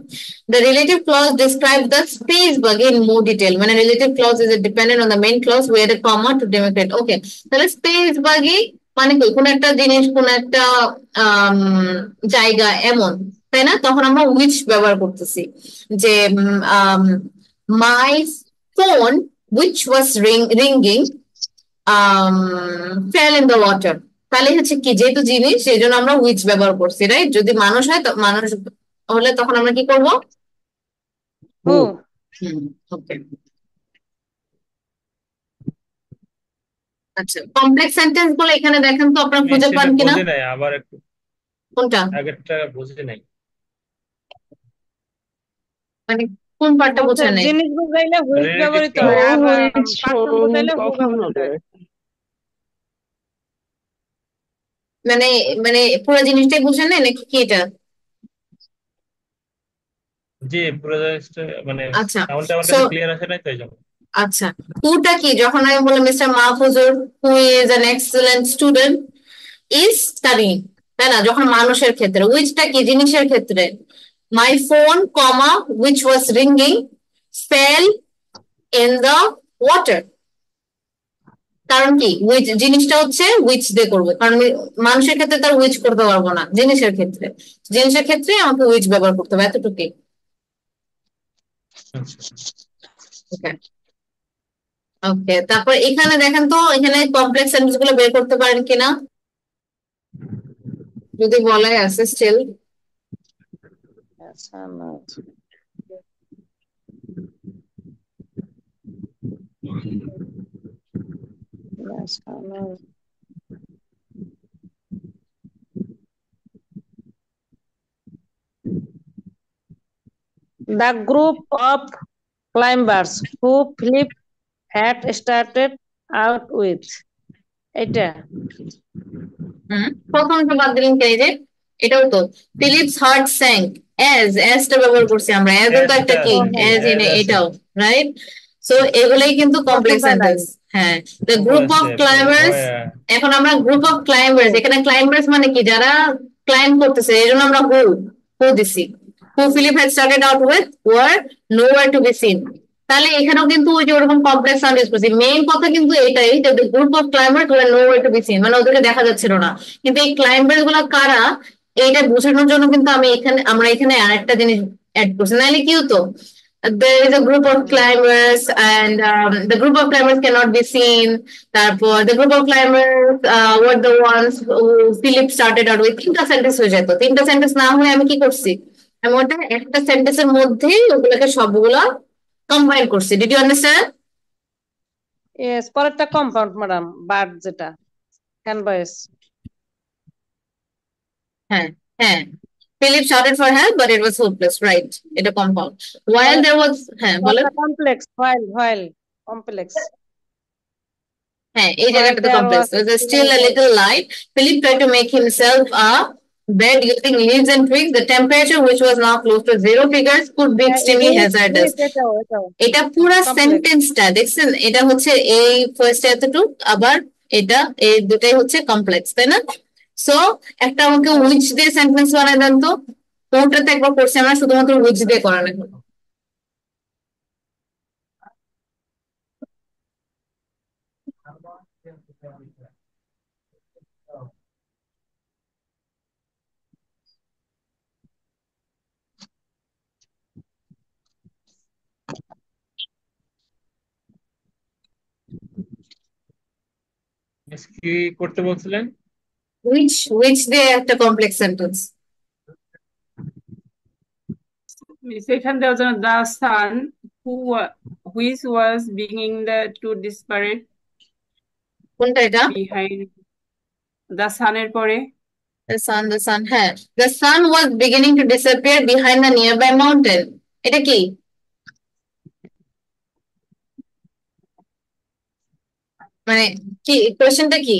The relative clause describes the space buggy in more detail. When a relative clause is dependent on the main clause, we add a comma to demarcate. Okay, তাহলে space buggy মানে কি? কোন একটা জিনিস, কোন একটা জায়গা এমন, তাই না? তখন আমরা which ব্যবহার করতেছি যে my phone which was ringing fell in the water. তাহলে হচ্ছে কি, যেহেতু জিনিস সেই জন্য আমরা which ব্যবহার করছি, রাইট? যদি মানুষ হয়, মানুষ হলে তখন আমরা কি করবো? হু। ওকে, আচ্ছা, কমপ্লেক্স সেন্টেন্স গুলো এখানে দেখেন তো আপনারা খুঁজে পান কিনা? বুঝে নাই, আবার একটু কোনটা? আগেরটা বুঝে নাই। মানে কোন পার্টটা বোঝা নাই? জিনিস বুঝাইলে হুইচ ব্যবহৃত হয়, আর পার্সন বুঝাইলে হু ব্যবহৃত হয়। মানে মানে পুরো জিনিসটাই বুঝেন নাই নাকি কি এটা? জি, পুরো জিনিসটা মানে আচ্ছা, সাউন্ডটা আমার so কাছে ক্লিয়ার আসে নাই, তাই জন্য। আচ্ছা, হুটা কি? যখন আমি বললাম mister Mahfuzur who is an excellent student is studying, তাই না? যখন মানুষের ক্ষেত্রে। উইচটা কি? জিনিসের ক্ষেত্রে। My phone comma which was ringing fell in the water। কারণ কি? which জিনিসটা হচ্ছে which দিয়ে করবো, কারণ মানুষের ক্ষেত্রে তার which করতে পারবো না, জিনিসের ক্ষেত্রে। জিনিসের ক্ষেত্রে আমাকে which ব্যবহার করতে হবে, এতটুকুই। ওকে ওকে, তারপর এখানে দেখেন তো, এখানে কমপ্লেক্স সেন্টেন্স গুলো বের করতে পারেন কিনা? যদি বলাই আছে still. The group of climbers who Philip had started out with. এটা প্রথমটা বাদ দিলেন কে? যে এটাও তো ফিলিপস হার্ট স্যাঙ্ক, টা ব্যবহার করছি আমরা। এর তো একটা কি, এটাও, রাইট? সো এগুলাই কিন্তু কমপ্লেক্স সেন্টেন্স। হ্যাঁ, দ্য গ্রুপ অফ ক্লাইম্বার্স। এখন আমরা গ্রুপ অফ ক্লাইম্বার্স, এখানে ক্লাইম্বার্স মানে কি? যারা ক্লাইম্ব করতেছে, এই জন্য আমরা হু দিছি। who Philip had started out with were nowhere to be seen. তাহলে এখানেও কিন্তু ওই যে ওরকম কমপ্লেক্স সাউন্ড ইউজ করছি। মেইন কথা কিন্তু এটাই যে the group of climbers were nowhere to be seen, মানে ওদেরকে দেখা যাচ্ছিল না। কিন্তু এই ক্লাইম্বার্স গুলা কারা এইটা বোঝানোর জন্য কিন্তু আমরা এখানে আরেকটা জিনিস অ্যাড করছি, নাহলে কি হতো there is a group of climbers and the group of climbers cannot be seen. তারপর the group of climbers were the ones who Philip started out with, তিনটা সেন্টেন্স হয়ে যেত। তিনটা সেন্টেন্স না হয়ে আমি কি করছি, আমি ওটা একটা সেন্টেন্সের মধ্যেই ওগুলোকে সবগুলো কম্বাইন করছি। Did you understand? ইয়েস, পরেরটা কম্পাউন্ড ম্যাডাম, বাট যেটা ক্যানভাস। হ্যাঁ হ্যাঁ, Philip shouted for help but it was hopeless, right? এটা কম্পাউন্ড। while there was, হ্যাঁ বলো। Complex, while complex. হ্যাঁ, এই জায়গাটাতে complex. There was still a little light. Philip tried to make himself a bed using leaves and twigs. The temperature, which was now close to 0 figures, could be extremely hazardous. এটা পুরো সেন্টেন্সটা দেখছেন, এটা হচ্ছে এই ফার্স্ট এতটুক, আবার এটা এই দুটাই হচ্ছে কমপ্লেক্স, তাই না? সো একটা আমাকে উইচ দিয়ে সেন্টেন্স বানায় দেন তো। কোনটাতে একবার করছি আমরা, শুধুমাত্র উইচ দিয়ে করানো হলো। কি করতে বলছিলেন? উইচ দিয়ে একটা কমপ্লেক্স সেন্টেন্স। সেখান দেওয়ার জন্য the sun which was beginning to disappear, কোনটা এটা? behind the sun এর পরে the sun, হ্যাঁ, the sun was beginning to disappear behind the nearby mountain, এটা কি? মানে কি কোশ্চেনটা কি?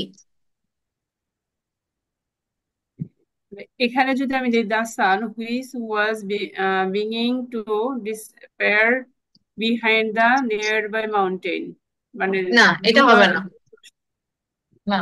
এখানে যদি আমি দিই the sun which was beginning to disappear behind the nearby mountain, মানে না, এটা হবে না। না,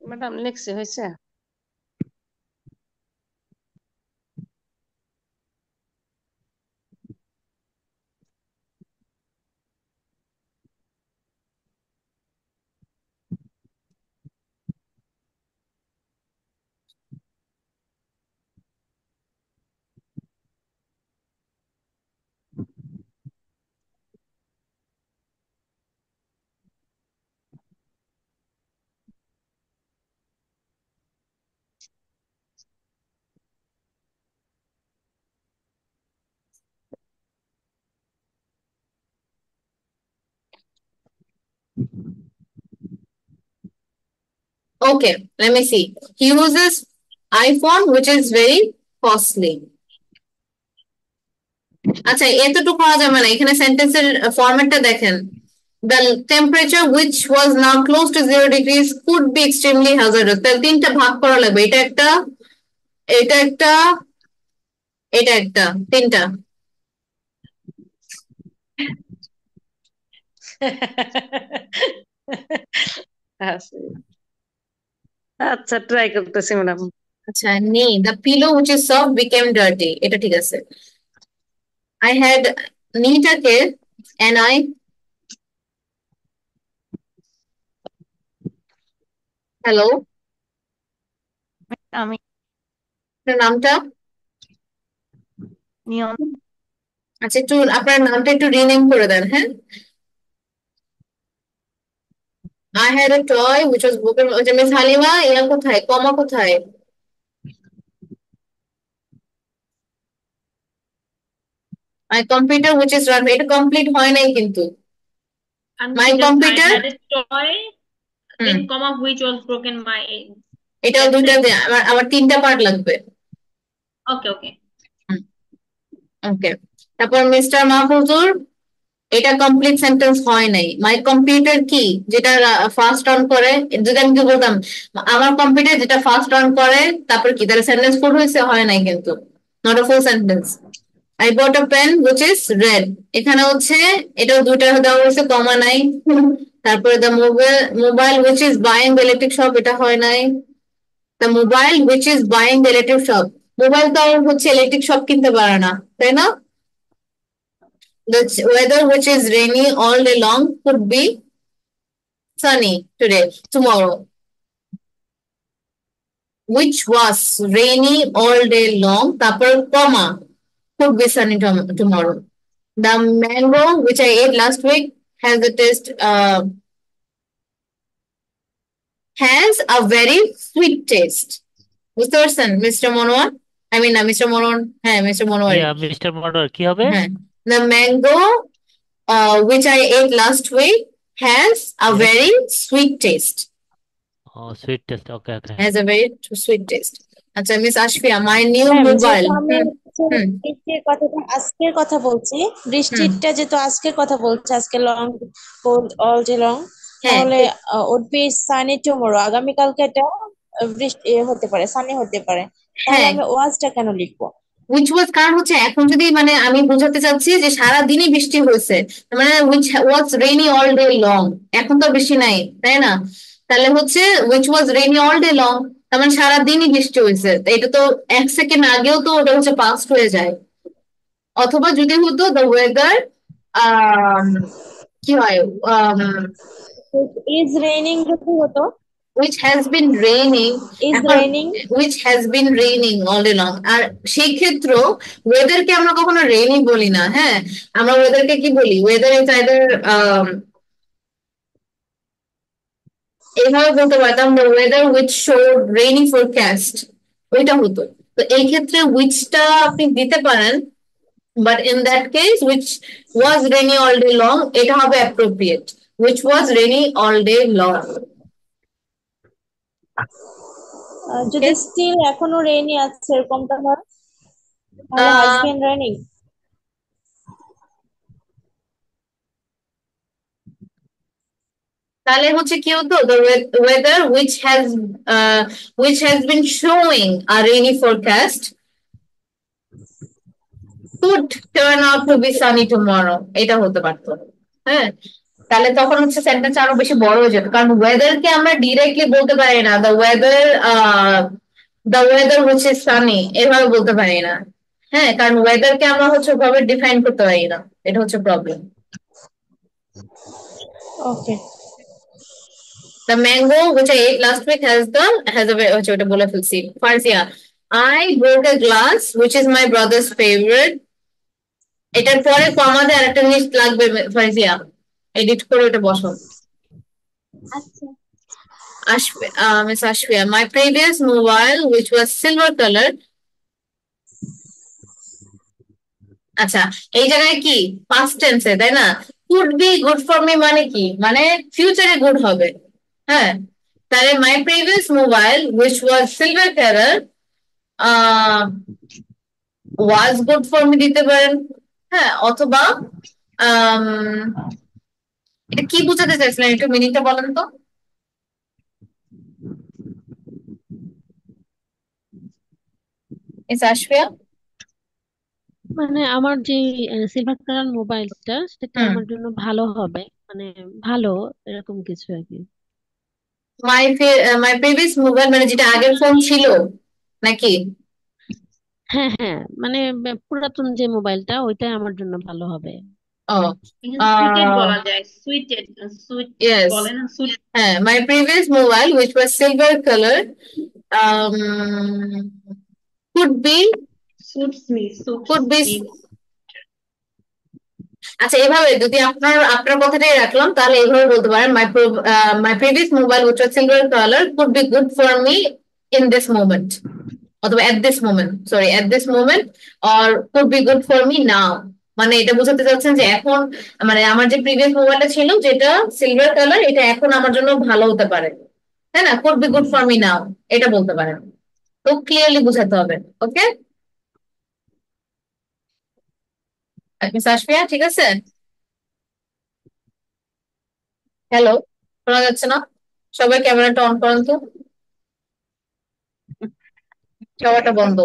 ম্যাডাম লিখছি, হয়েছে? okay, let me see. He uses iPhone which is very costly. আচ্ছা, এতটুকু পাওয়া যাবে না, এখানে সেন্টেন্সের ফরম্যাটটা দেখেন। The temperature which was now close to 0 degrees could be extremely hazardous. তাহলে তিনটা ভাগ করা লাগবে, এটা একটা, এটা একটা, এটা একটা, তিনটা। আচ্ছা, ট্রাই করতেছি ম্যাডাম। আচ্ছা, নেই, the pillow which is soft became dirty, এটা ঠিক আছে। I had নিটাকে and I, hello, আমি আপনার নামটা? নিয়ম আচ্ছা, একটু আপনার নামটা একটু রিনেম করে দেন, হ্যাঁ? I had a toy which was broken. আচ্ছা, মিস হালিমা, ইয়া কোথায়, কমা কোথায়? My computer which is run, এটা কমপ্লিট হয় নাই কিন্তু। আমি My just I computer, had a toy, then comma which was broken my. এটাও That's দুইটা it. আমার 3টা পার্ট লাগবে। Okay. ওকে, তারপর মিস্টার মাহফুজুর, এটা কমপ্লিট সেন্টেন্স হয় নাই। মাই কম্পিউটার কি, যেটা ফার্স্ট অন করে, যদি আমি কি বলতাম আমার কম্পিউটার যেটা ফার্স্ট অন করে, তারপর কি তাহলে সেন্টেন্স ফুল হয়েছে? হয় নাই কিন্তু, not a full sentence. I bought a pen which is red, এখানে হচ্ছে এটাও দুইটা দেওয়া হয়েছে, কমা নাই। তারপরে the mobile which is buying the electric shop, এটা হয় নাই। The mobile which is buying the electric shop, mobile তো আর হচ্ছে ইলেকট্রিক শপ কিনতে পারে না, তাই না? The weather which is rainy all day long could be sunny today, tomorrow. Which was rainy all day long, তারপর comma, could be sunny tomorrow. The mango which I ate last week has a taste, has a very sweet taste. বুঝতে পারছেন mister Monowar? I mean mister Monowar, হ্যাঁ mister Monowar. Mister Monowar কি হবে? হ্যাঁ, the mango which I ate last week has a very sweet taste. Oh, sweet taste. Okay. Has a very sweet taste. আচ্ছা, miss Ashfia, my new mobile. বৃষ্টির কথাটা আজকের কথা বলছি, বৃষ্টিটা যেহেতু আজকের কথা বলছে, আজকে লং অল ডে লং, তাহলে would be sunny tomorrow, আগামীকালকে এটা বৃষ্টি হতে পারে, সানি হতে পারে। তাহলে আমি ওয়াজটা কেন লিখবো? which was, কারণ হচ্ছে এখন যদি মানে আমি বোঝাতে চাচ্ছি যে সারা দিনই বৃষ্টি হয়েছে, মানে which was rainy all day long, এখন তো বৃষ্টি নাই, তাই না? তাহলে হচ্ছে which was rainy all day long, তার মানে সারা দিনই বৃষ্টি হয়েছে, এটা তো 1 সেকেন্ড আগেও তো ওটা হচ্ছে পাস্ট হয়ে যায়। অথবা যদি হতো the weather, কি হয়, is raining যদি হতো, which has been raining, which has been raining all day long, আর সেই ক্ষেত্রে ওয়েদারকে আমরা কখনো রেইনি বলি না, হ্যাঁ আমরা ওয়েদারকে কি বলি, ওয়েদার ইজ আইদার এইভাবে বলতে পারতাম the weather which showed rainy forecast, ওইটা হতো। তো এই ক্ষেত্রে whichটা আপনি দিতে পারেন, but in that case which was rainy all day long, এটা হবে appropriate, which was rainy all day long. যদি স্টিল এখনো রেইনি আছে এরকমটা হয়, তাহলে has been raining। তাহলে হচ্ছে কি হতো, the weather which has been showing a rainy forecast could turn out to be sunny tomorrow, এটা হতে পারতো। হ্যাঁ, তাহলে তখন হচ্ছে সেন্টেন্স আরো বেশি বড় হয়ে যেত, কারণ ওয়েদারকে আমরা ডিরেক্টলি বলতে পারি না the weather which is sunny, এভাবে বলতে পারি না। হ্যাঁ, কারণ ওয়েদারকে আমরা হচ্ছে ওভাবে ডিফাইন করতে পারি না, এটা হচ্ছে problem. Okay, the mango which I ate last week has a very, ওটা বলে ফেলছি। ফারজিয়া, I broke a glass which is my brother's favorite, এটার পরে কমা দিয়ে আরেকটা জিনিস লাগবে ফারজিয়া, এডিট করে ওটা বসো। আচ্ছা, miss Ashfia, my previous mobile which was silver colored, আচ্ছা এই জায়গায় কি পাস্ট টেন্সে, তাই না? could be good for me মানে কি, মানে ফিউচারে গুড হবে। হ্যাঁ, তাহলে my previous mobile which was silver color was good for me দিতে পারেন। হ্যাঁ, অথবা এটা কি বোঝাতে চাইছিলেন, একটু মিনিংটা বলেন তো। আশফিয়া, মানে আমার যে সিলভার কালার মোবাইলটা, সেটা আমার জন্য ভালো হবে, মানে ভালো এরকম কিছু আর কি। my previous mobile মানে যেটা আগের ফোন ছিল নাকি? হ্যাঁ, মানে পুরাতন যে মোবাইলটা, ওইটাই আমার জন্য ভালো হবে। সুইটেড বলা যায়, সুইটেড, সুইট yes, বলে না, সুইট। হ্যাঁ, my previous mobile which was silver color could be suits me. could be আচ্ছা এভাবে যদি আপনার কথাটাই রাখলাম তাহলে এইভাবে বলতে পারেন my previous mobile which was silver color could be good for me in this moment অথবা at this moment or could be good for me now মানে এটা বোঝাতে চাচ্ছেন যে এখন মানে আমার যে প্রিভিয়াস মোবাইলটা ছিল যেটা সিলভার কালার এটা এখন আমার জন্য ভালো হতে পারে তাই না could be good for me now এটা বলতে পারেন তো ক্লিয়ারলি বোঝাতে হবে ওকে মিস আশফিয়া ঠিক আছে হ্যালো শোনা যাচ্ছে না সবাই ক্যামেরাটা অন করেন তো ক্যামেরাটা বন্ধ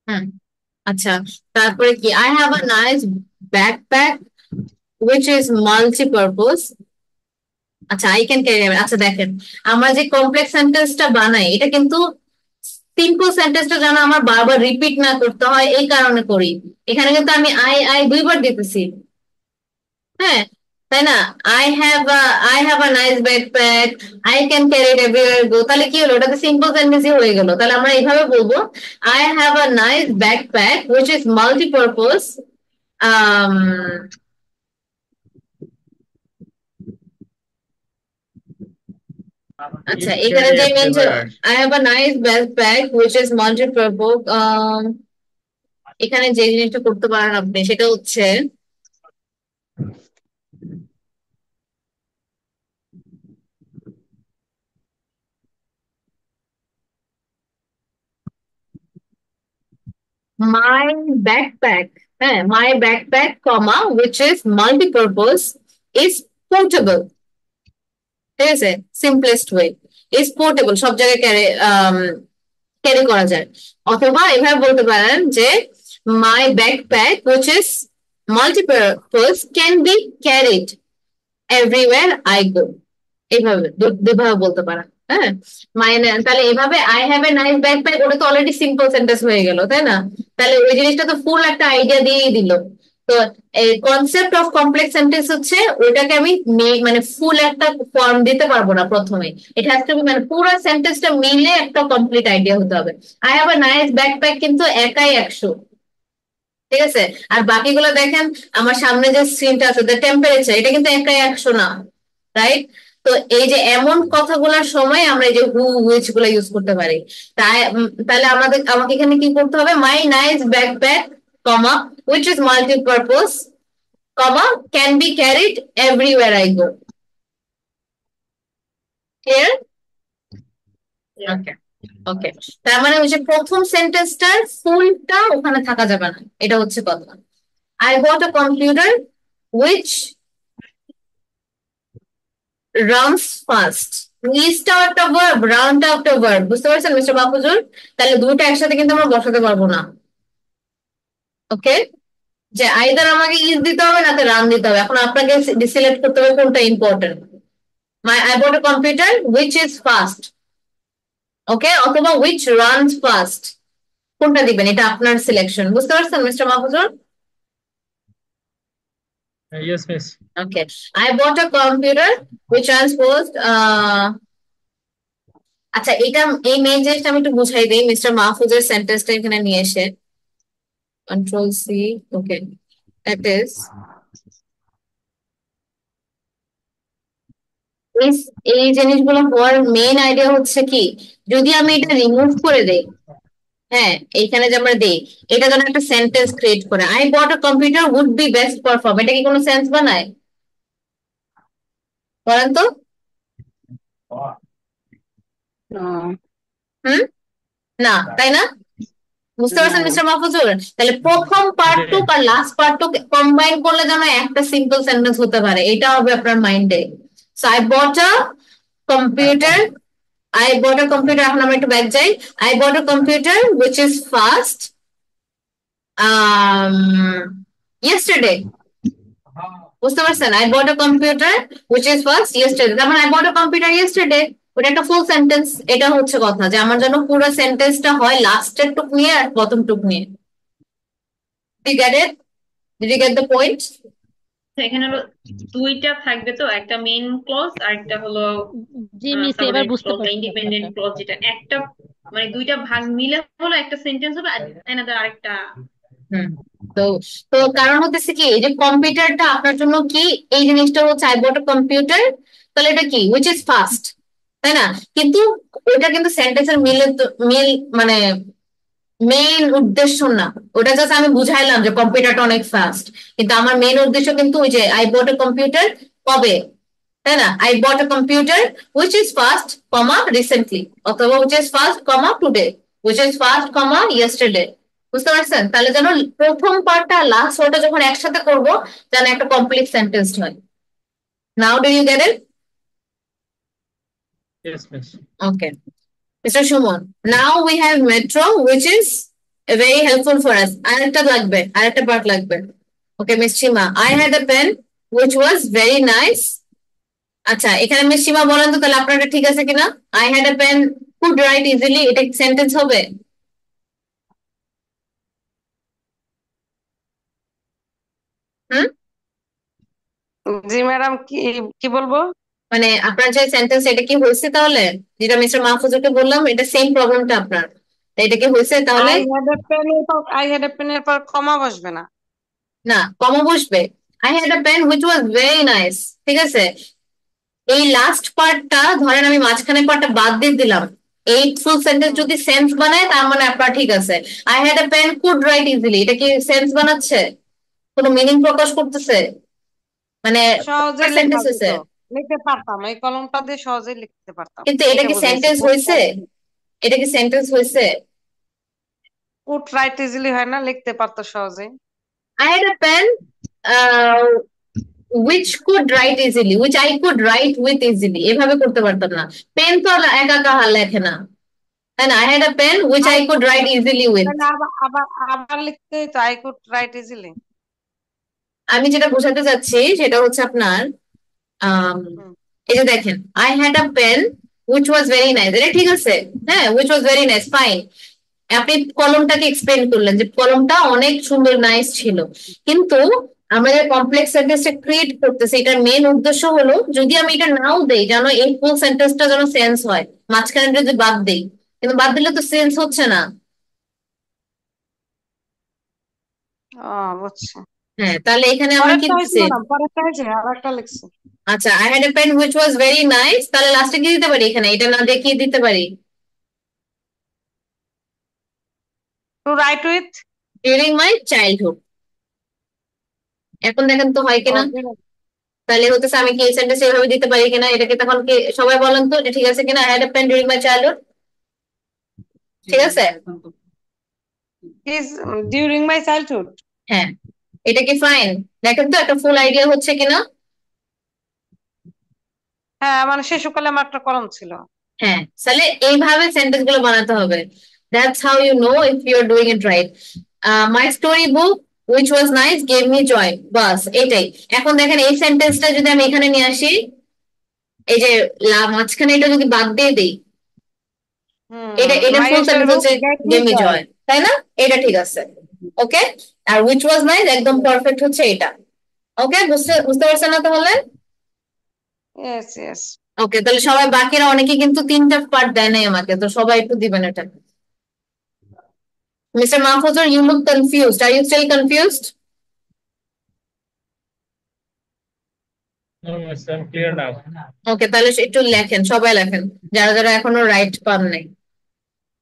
হুম আচ্ছা তারপরে কি I have a nice backpack which is multi-purpose আচ্ছা I can carry আচ্ছা দেখেন আমরা যে কমপ্লেক্স সেন্টেন্সটা বানাই এটা কিন্তু সিম্পল সেন্টেন্সটা যেন আমার বারবার রিপিট না করতে হয় এই কারণে করি এখানে কিন্তু আমি I দুইবার দিতেছি হ্যাঁ তাই না I have a nice backpack I can carry it everywhere I go তাহলে কি হলো ওটাতে সিম্পল সেন্টেন্সই হয়ে গেল তাহলে আমরা এইভাবে বলবো I have a nice backpack which is multi-purpose আচ্ছা এখানে যে mention I have a nice backpack which is multi-purpose এখানে যে জিনিসটা করতে পারেন আপনি সেটা হচ্ছে my backpack my backpack comma which is multi-purpose is portable ঠিক আছে সিম্পলেস্ট ওয়ে ইজ পোর্টেবল সব জায়গায় ক্যারি করা যায় অথবা এভাবে বলতে পারেন যে my backpack which is multipurpose can be carried everywhere I go এইভাবে দুভাবে বলতে পারেন হ্যাঁ তাহলে এভাবে I have a nice backpack ওটা তো অলরেডি সিম্পল সেন্টেন্স হয়ে গেল তাই না তাহলে ওই জিনিসটা তো ফুল একটা আইডিয়া দিয়েই দিল তো এই কনসেপ্ট অফ কমপ্লেক্স সেন্টেন্স হচ্ছে ওইটাকে আমি মানে ফুল একটা ফর্ম দিতে পারবো না প্রথমে এটা হ্যাজ টু বি মানে পুরো সেন্টেন্সটা মিলে একটা কমপ্লিট আইডিয়া হতে হবে I have a nice backpack কিন্তু একাই 100 ঠিক আছে আর বাকিগুলো দেখেন আমার সামনে যে স্ক্রিনটা আছে দ্য টেম্পারেচার এটা কিন্তু একাই 100 না রাইট তো এই যে এমন কথাগুলোর সময় আমরা এই যে হু হুইচ গুলো ইউজ করতে পারি তাহলে আমাকে এখানে কি করতে হবে my nice backpack comma which is multi-purpose comma can be carried everywhere I go clear okay তার মানে ওই যে প্রথম সেন্টেন্সটার ফুলটা ওখানে থাকা যাবে না এটা হচ্ছে কথা I bought a computer which runs fast ইজটা একটা ভার্ব রানটা একটা ভার্ব বুঝতে পারছেন মিস্টার মাহফুজুর তাহলে দুটো একসাথে কিন্তু আমরা বসাতে পারবো না ওকে যে আইদার আমাকে ইজ দিতে হবে না রান দিতে হবে এখন আপনাকে সিলেক্ট করতে হবে কোনটা important I bought a computer which is fast ওকে অথবা which runs fast কোনটা দিবেন এটা আপনার সিলেকশন বুঝতে পারছেন mister Mahfuzur Yes, miss. Okay. I bought a computer which runs fast আচ্ছা এটা এই মেইন জিনিসটা আমি একটু বুঝাই দিই মিস্টার মাহফুজের সেন্টেন্সটা এখানে নিয়ে এসে Control C. Okay. That is এই জিনিসগুলো হওয়ার মেইন আইডিয়া হচ্ছে কি যদি আমি এটা রিমুভ করে দেই হ্যাঁ এইখানে যে আমরা দেই এটা যেন একটা সেন্টেন্স ক্রিয়েট করে I bought a computer would be best perform এটা কি কোনো সেন্স বানায় বলেন তো না তাই না বুঝতে পারছেন মিস্টার মাহফুজুর তাহলে প্রথম পার্টটুক আর লাস্ট পার্টটুক কম্বাইন করলে যেন একটা সিম্পল সেন্টেন্স হতে পারে এটা হবে আপনার মাইন্ডে so I bought a computer এখন আমরা একটু ব্যাক যাই I bought a computer which is fast yesterday বুঝতে পারছেন I bought a computer which is fast yesterday তার মানে I bought a computer yesterday ওটা একটা ফুল সেন্টেন্স এটা হচ্ছে কথা যে আমার জন্য পুরো সেন্টেন্সটা হয় লাস্টের টুক নিয়ে আর প্রথম টুক নিয়ে Did you get it? Did you get the point? এখানে হলো দুইটা থাকবে, তো একটা মেইন ক্লজ আর একটা হলো জি মিস, এবার সাবঅর্ডিনেট বুঝতে ক্লজ বা পারছি ইন্ডিপেন্ডেন্ট ব্যাপারটা। ক্লজ, যেটা একটা মানে দুইটা ভাগ মিলে হলো একটা সেন্টেন্স হবে, আর এনাদার আরেকটা। হুম। তো তো কারণ হতেছে কি, এই যে কম্পিউটারটা আপনার জন্য কি, এই জিনিসটা হচ্ছে আই বট কম্পিউটার, তাহলে এটা কি উইচ ইজ ফাস্ট, তাই না? কিন্তু ওইটা কিন্তু সেন্টেন্সের মিল মানে মেইন উদ্দেশ্য না। ওটা জাস্ট আমি বুঝাইলাম যে কম্পিউটারটা অনেক ফাস্ট, কিন্তু আমার মেইন উদ্দেশ্য কিন্তু ওই যে আই বট কম্পিউটার কবে, তাই না? I bought computer which is fast comma recently, অথবা which is fast comma today, which is fast comma yesterday. বুঝতে পারছেন? তাহলে যেন প্রথম পার্টটা লাস্ট ওটা যখন একসাথে করব, যেন একটা কমপ্লিট সেন্টেন্স হয়। Now do you get it? Yes, miss. Okay. Mr. Shumon, now we have metro, which is very helpful for us. আরেকটা লাগবে, আরেকটা part লাগবে। Okay, Miss Shima, I had a pen which was very nice. আচ্ছা, এখানে miss সীমা বলেন তো তাহলে আপনারটা ঠিক আছে কিনা। I had a pen could write easily, এটা সেন্টেন্স হবে? হুম? জি ম্যাডাম, কি কি বলবো? মানে আপনার যে সেন্টেন্স, এটা কি হয়েছে তাহলে? যেটা মিস্টার মাহফুজুরকে বললাম, এটা সেম প্রবলেমটা আপনার, তা এটা কি হয়েছে তাহলে? আই হ্যাড এ পেনের পর কমা বসবে না। না, কমা বসবে। I had a pen which was very nice, ঠিক আছে? এই লাস্ট পার্টটা ধরেন আমি মাঝখানে পার্টটা বাদ দিয়ে দিলাম, এই ফুল সেন্টেন্স যদি সেন্স বানায় তার মানে আপনার ঠিক আছে। I had a pen could write easily, এটা কি সেন্স বানাচ্ছে, কোনো মিনিং প্রকাশ করতেছে, মানে সহজেই লেখা সেন্টেন্স হয়েছে? যেত, লিখতে পারতাম, এই কলমটা দিয়ে সহজেই লিখতে পারতাম। কিন্তু এটা এটা কি বুঝাইছে সেন্টেন্স হয়েছে? এটা কি সেন্টেন্স হয়েছে? কুড রাইট ইজিলি হয় না, লিখতে পারতো সহজেই। I had a pen which could write easily, which I could write with easily, এভাবে করতে পারতাম না। পেন তো আর একা একা লেখে না, তাই না? I had a pen which I could write easily with. তাহলে আবার আবার আবার লিখতে হইতো আই কুড রাইট ইজিলি। আমি যেটা বোঝাতে চাচ্ছি সেটা হচ্ছে আপনার আম, এই যে দেখেন, I had a pen which was very nice, এটা ঠিক আছে, হ্যাঁ, which was very nice, fine. আপনি কলমটাকে এক্সপ্লেন করলেন যে কলমটা অনেক সুন্দর, নাইস ছিল, কিন্তু আমরা যে কমপ্লেক্স সেন্টেন্সটা ক্রিয়েট করতেছি, এটার মেন উদ্দেশ্য হলো যদি আমি এটা নাও দেই যেন এই ফুল সেন্টেন্সটা যেন সেন্স হয়, মাঝখানে যদি বাদ দেই, কিন্তু বাদ দিলে তো সেন্স হচ্ছে না। ও বুঝছি। হ্যাঁ, তাহলে এখানে আমরা কি পরেরটা হয়েছে দিচ্ছি? ম্যাডাম, পরেরটা হয়েছে, আর একটা লিখছি। আচ্ছা, I had a pen which was very nice, তাহলে লাস্টে কি দিতে পারি? এখানে এটা না দিয়ে কি দিতে পারি? To write with. During my childhood. এখন দেখেন তো হয় কিনা। তাহলে হতেছে আমি কি এই সেন্টেন্স এভাবে দিতে পারি কিনা, এটাকে তখন কি সবাই বলেন তো এটা ঠিক আছে কিনা? I had a pen during my childhood, ঠিক আছে? Is during my childhood. হ্যাঁ, এটা কি ফাইন? দেখেন তো একটা ফুল আইডিয়া হচ্ছে কিনা। হ্যাঁ, মানে শিশুকালে আমার একটা কলম ছিল। হ্যাঁ, তাহলে এইভাবে সেন্টেন্স গুলো বানাতে হবে। That's how you know if you are doing it right. My story book which was nice gave me joy, বাস এটাই। এখন দেখেন এই সেন্টেন্সটা যদি আমি এখানে নিয়ে আসি, এই যে মাঝখানে এটা যদি বাদ দিয়ে দিই, এটা এটা মাই ফুল স্টোরি সেন্টেন্স বুক হচ্ছে গেভ মি গেভ মি জয়। জয়, তাই না? এটা ঠিক আছে। ওকে, আর which was nice একদম পারফেক্ট হচ্ছে এটা। ওকে, বুঝতে বুঝতে পারছেন না তাহলে? Yes yes. ওকে, তাহলে সবাই বাকিরা অনেকে কিন্তু তিনটা পার্ট দেয় নাই আমাকে, তো সবাই একটু দিবেন এটা। Mister Mahfuzur, you look confused, are you still confused? No, miss, I'm clear now. ওকে, তাহলে একটু লেখেন, সবাই লেখেন, যারা যারা এখনো রাইট পান নাই।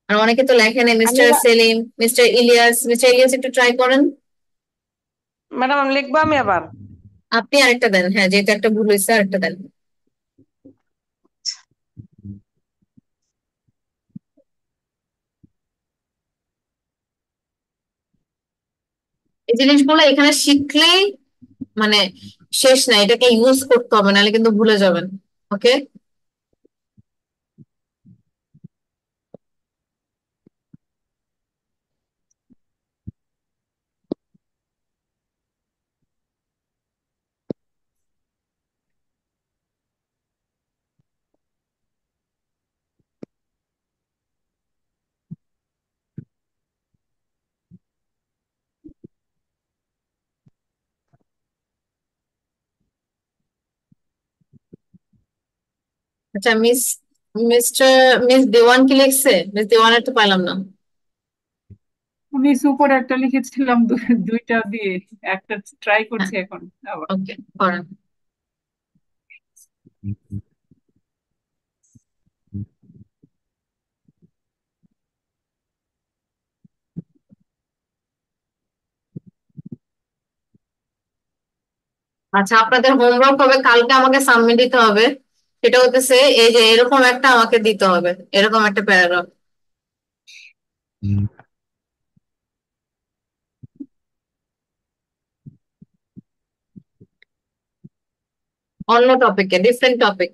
আর অনেকে তো লেখেন, আমি mister Selim, mister Ilyas, mister Ilyas একটু ট্রাই করেন। ম্যাডাম লিখবো আমি আবার। আপনি আরেকটা দেন, হ্যাঁ, যেহেতু একটা ভুল হয়েছে আরেকটা দেন। এই জিনিসগুলো এখানে শিখলেই মানে শেষ না, এটাকে ইউজ করতে হবে, নাহলে কিন্তু ভুলে যাবেন। ওকে, আচ্ছা মিস দেওয়ান কি লিখছে? মিস দেওয়ানের তো পাইলাম না। আমি সুপার একটা লিখেছিলাম দুইটা দিয়ে, একটা ট্রাই করছি এখন আবার। ওকে, করেন। আচ্ছা, আপনাদের হোমওয়ার্ক হবে কালকে, আমাকে সাবমিট দিতে হবে। সেটা হতেছে এই যে এরকম একটা আমাকে দিতে হবে, এরকম একটা প্যারাগ্রাফ। অন্য টপিকে, ডিফারেন্ট টপিক।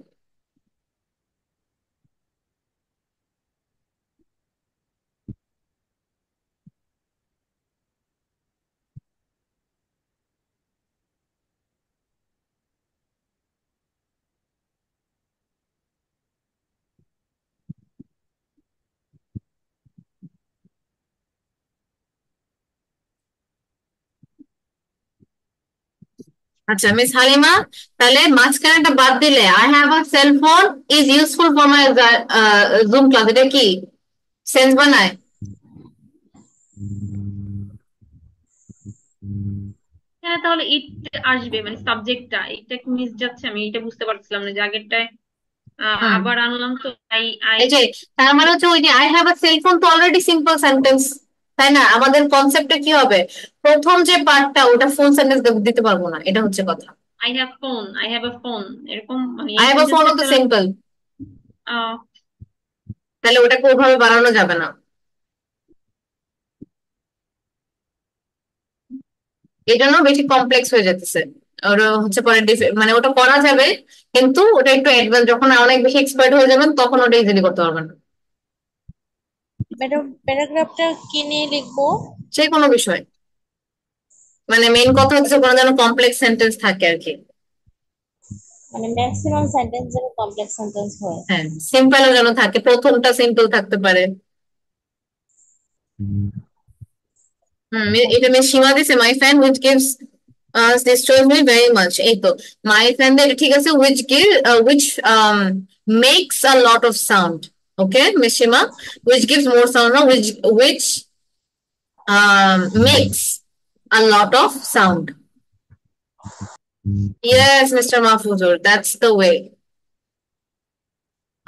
আচ্ছা মিস হালিমা, তাহলে মাঝখানেটা বাদ দিলে I have a cell phone is useful for my zoom class, এটা কি সেন্স বানায়? হ্যাঁ, তাহলে ইট আসবে, মানে সাবজেক্টটা এটা মিস যাচ্ছে, আমি এটা বুঝতে পারছিলাম না যে আগেরটায় আবার আনলাম তো আই আই এই যে তার মানে হচ্ছে ওই যে I have a cell phone তো অলরেডি সিম্পল সেন্টেন্স, তাই না? আমাদের কনসেপ্টে কি হবে, প্রথম যে পার্টটা ওটা ফুল সেন্টেন্স দিতে পারবো না, এটা হচ্ছে কথা। আই হ্যাভ আ ফোন, এরকম মানে আই এই হ্যাভ আ ফোন তো সেন্টেন্সটা সিম্পল, তাহলে ওটাকে ওভাবে বানানো যাবে না। এই জন্য বেশি কমপ্লেক্স হয়ে যেতেছে। ওটা হচ্ছে পরে মানে ওটা করা যাবে, কিন্তু ওটা একটু অ্যাডভান্স, যখন অনেক বেশি এক্সপার্ট হয়ে যাবেন তখন ওটা ইজিলি করতে পারবেন না। ম্যাডাম প্যারাগ্রাফটা কি নিয়ে লিখবো? যে কোনো বিষয়, মানে মেইন কথা হচ্ছে কোনো যেন কমপ্লেক্স সেন্টেন্স থাকে আর কি। মানে ম্যাক্সিমাম সেন্টেন্স যেন কমপ্লেক্স সেন্টেন্স হয়। হ্যাঁ, সিম্পলও যেন থাকে, প্রথমটা সিম্পল থাকতে পারে। এটা মিস সীমা দিছে, my friend which gives destroys me very much, এই তো মাই ফ্রেন্ড ঠিক আছে, which makes a lot of sound. Okay miss Seema, which gives more sound, no, which makes a lot of sound. Yes, Mr. Mahfuzur, that's the way.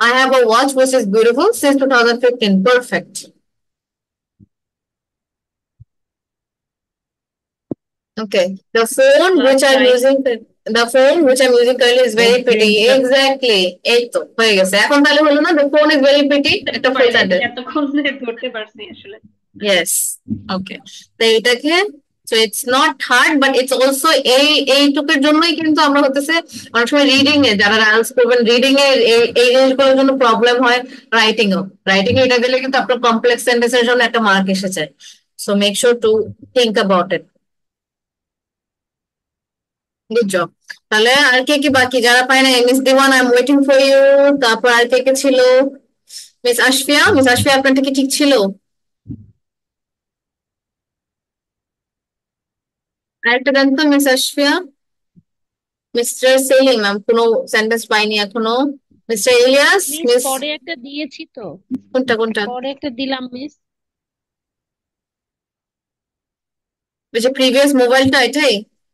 I have a watch which is beautiful since 2015. Perfect. Okay. The phone which I'm using currently is very pretty. Exactly. এই তো হয়ে গেছে। এখন তাহলে হলো না, the phone is very pretty, একটা full sentence. এতক্ষণ ধরতে পারছি আসলে। Yes. Okay. তো এটাকে, so it's not hard but it's also এইটুকুর জন্যই কিন্তু আমরা হতেছে অনেক সময় রিডিং এ, যারা আইএলটিএস করবেন রিডিং এ এই জিনিসগুলোর জন্য প্রবলেম হয়। রাইটিং এ এটা দিলে কিন্তু আপনার কমপ্লেক্স সেন্টেন্সের জন্য একটা মার্ক এসেছে। So make sure to think about it. Good job. তাহলে আর কে কি বাকি যারা পায় না? Miss Dewan, I am waiting for you. তারপর আর কে কে ছিল? মিস আশফিয়া আপনারটা কি ঠিক ছিল? আরেকটা দেন তো মিস আশফিয়া। মিস্টার সেলিম, আমি কোনো সেন্টেন্স পাইনি এখনো। মিস্টার ইলিয়াস, মিস পরে একটা দিয়েছি তো, কোনটা পরে একটা দিলাম মিস। ওই যে প্রিভিয়াস মোবাইলটা,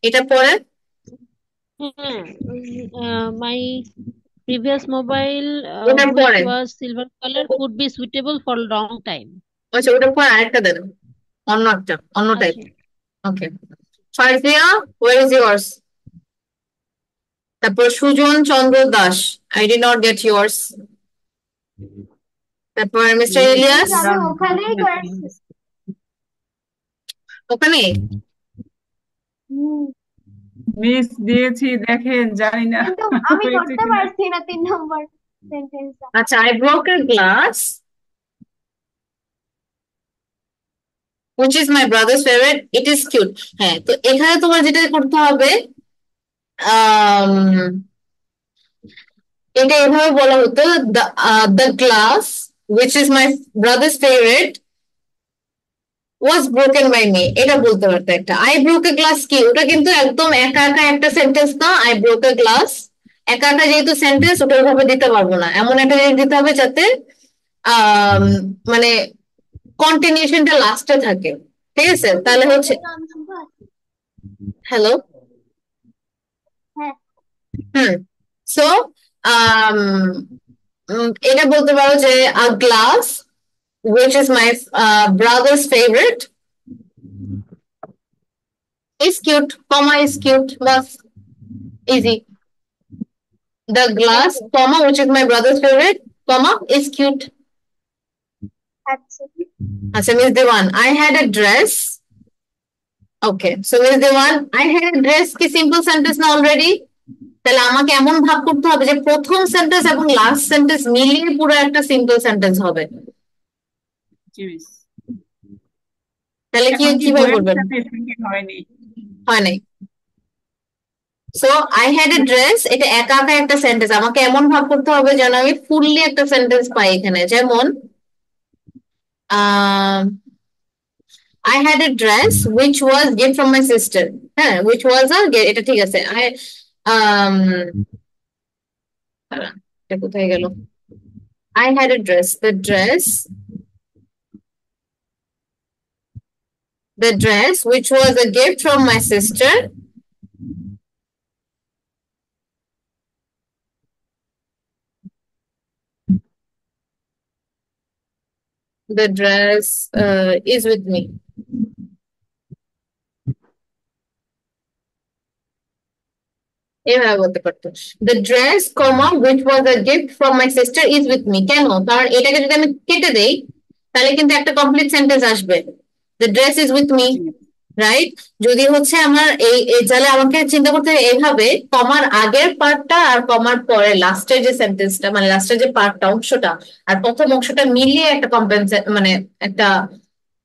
এটা পরে My previous mobile, ওটার which পরে, was silver color, could be suitable for long time. আচ্ছা ওটার পরে আরেকটা দেন, অন্য type. Okay, Farzia, where is yours? তারপর Sujan Chandra Das, I did not get yours. তারপর মিস্টার ইলিয়াস, আমি ওখানেই করেছি। ওখানে মিস দিয়েছি, দেখেন জানি না কিন্তু আমি হয়েছে করতে কিনা। পারছি না 3 নম্বর সেন্টেন্সটা। আচ্ছা, I broke a glass which is my brother's favorite, it is cute. হ্যাঁ, তো এখানে তোমার যেটা করতে হবে, এটা এভাবে বলা হতো, the glass which is my brother's favorite was broken by me, এটা বলতে পারতো একটা। I broke a glass কি, ওটা কিন্তু একদম একা একা একটা সেন্টেন্স না। I broke a glass একা একা যেহেতু সেন্টেন্স ওটা ওইভাবে দিতে পারবো না, এমন একটা জিনিস দিতে হবে যাতে মানে কন্টিনিউশনটা লাস্টে থাকে, ঠিক আছে? তাহলে হচ্ছে হ্যালো, হ্যাঁ সো এটা বলতে পারো যে a glass which is my brother's favorite is cute, comma is cute, bas easy. The glass, comma, which is my brother's favorite, comma is cute. আচ্ছা Acha, Miss Dewan, I had a dress. Okay, so Miss Dewan, I had a dress কি simple sentence না already? তাহলে আমাকে এমন ভাব করতে হবে যে প্রথম সেন্টেন্স এবং লাস্ট সেন্টেন্স মিলিয়ে পুরো একটা সিম্পল সেন্টেন্স হবে। জি মিস। তাহলে কি এখন কি কিভাবে বইয়ের করবেন? সাথে স্পেলিং হয়নি? হয় নাই। So I had A dress, এটা একা একা একটা সেন্টেন্স, আমাকে এমন ভাব করতে হবে যেন আমি ফুললি একটা সেন্টেন্স পাই এখানে। যেমন I had A dress which was gift from my sister. হ্যাঁ, উইচ ওয়াজ এটা ঠিক আছে। এটা কোথায় গেল? I had A dress, the dress which was a gift from my sister the dress is with me. এভাবে বলতে পারতো the dress comma which was a gift from my sister is with me। কেন? কারণ এটাকে যদি আমি কেটে দেই তাহলে কিন্তু একটা কমপ্লিট সেন্টেন্স আসবে, the dress is with me, right? যদি হচ্ছে আমার এই তাহলে আমাকে চিন্তা করতে হবে এইভাবে, কমার আগের পার্টটা আর কমার পরে লাস্টের যে সেন্টেন্সটা, মানে লাস্টের যে পার্টটা অংশটা আর প্রথম অংশটা মিলিয়ে একটা মানে একটা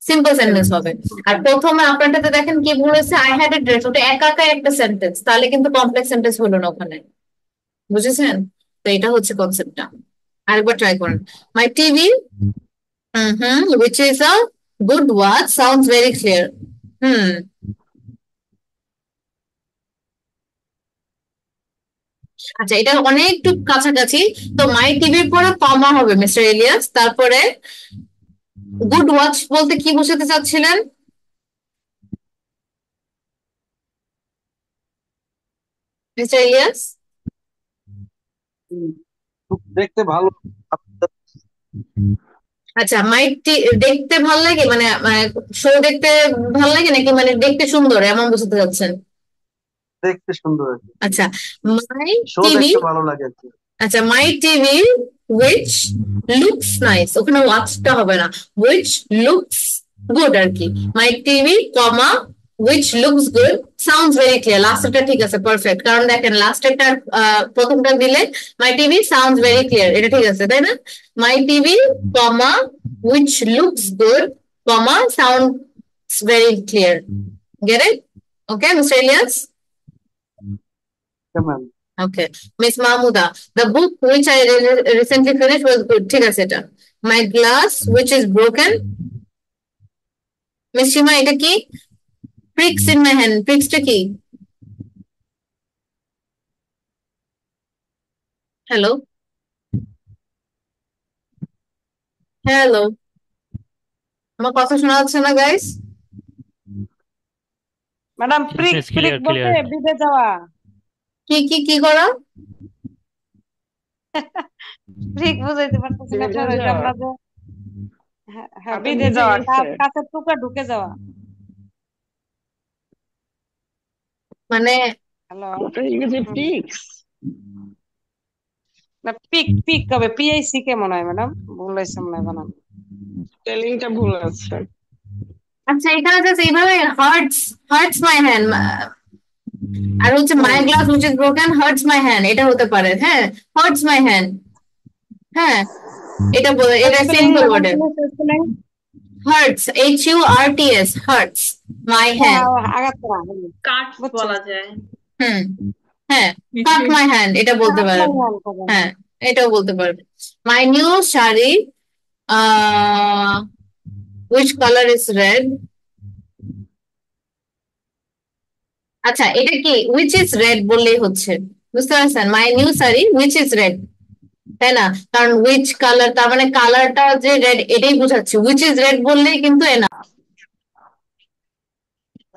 সিম্পল সেন্টেন্স হবে। আর প্রথমে আপনারটাতে দেখেন কি বলেছে, আই হ্যাড এ ড্রেস, ওটা একা একা একটা সেন্টেন্স, তাহলে কিন্তু কমপ্লেক্স সেন্টেন্স হলো না ওখানে, বুঝেছেন? তো এটা হচ্ছে কনসেপ্টটা। আরেকবার ট্রাই করেন। মাই TV which is a good word, sounds very clear. আচ্ছা, এটা অনেকটু কাছাকাছি। তো মাই টিভির পরে কমা হবে মিস্টার ইলিয়াস, তারপরে গুড ওয়াচ বলতে কি বোঝাতে চাচ্ছিলেন মিস্টার ইলিয়াস? দেখতে ভালো। আচ্ছা, দেখতে ভালো লাগে মানে শো দেখতে ভালো লাগে নাকি মানে দেখতে সুন্দর এমন বুঝতে চাচ্ছেন? দেখতে সুন্দর। আচ্ছা, মাই শো টিভি, দেখতে ভালো লাগে আর কি। আচ্ছা মাই টিভি which looks nice, ওখানে ওয়াচটা হবে না, which looks good আর কি। My TV comma which looks good sounds very clear, লাস্টটা ঠিক আছে, পারফেক্ট। কারণ দেখেন লাস্টেরটা প্রথমটা দিলে my TV sounds very clear, এটা ঠিক আছে তাই না? My TV comma which looks good comma sounds very clear, get it? Okay, Mr. Ilyas? Yeah, ma'am. Okay, Miss Mahmuda, the book which I recently finished was good. ঠিক আছে এটা। My glass which is broken. Miss Shima, এটা কি? Pricks in my hand. Pricks টা কি? Hello? Hello? আমার কথা শোনা যাচ্ছে না guys? Madam prick Yes, prick clear, বলতে clear. বিদে যাওয়া। কি করা? প্রিক বুঝাইতে পারতেছি না স্যার, ওই যে আমরা যে হ্যাঁ বিদে যাওয়া কাছের টুকা ঢুকে যাওয়া। মানে হ্যালো, ইংরেজি পিক্স না পিক পিক হবে পিআইসি কে মনে হয় ম্যাডাম, ভুল হয়েছে মনে হয় বানান, স্পেলিংটা ভুল আছে। আচ্ছা, এখানে জাস্ট এইভাবে hurts my hand, আর হচ্ছে my glass which is broken hurts my hand, এটা হতে পারে। হ্যাঁ, hurts my hand, হ্যাঁ এটা simple word. hurts, HURTS, hurts my hand, cut বলা যায়। হ্যাঁ cut my hand এটা বলতে পারেন, হ্যাঁ এটাও বলতে পারবে। my new sari which color is red, আচ্ছা এটা কি which is red বললেই হচ্ছে, বুঝতে পারছেন? My new sari which is red, তাই না? কারণ উইচ কালার তার মানে কালারটা যে রেড এটাই বোঝাচ্ছে, উইচ ইজ রেড বললেই কিন্তু এনা।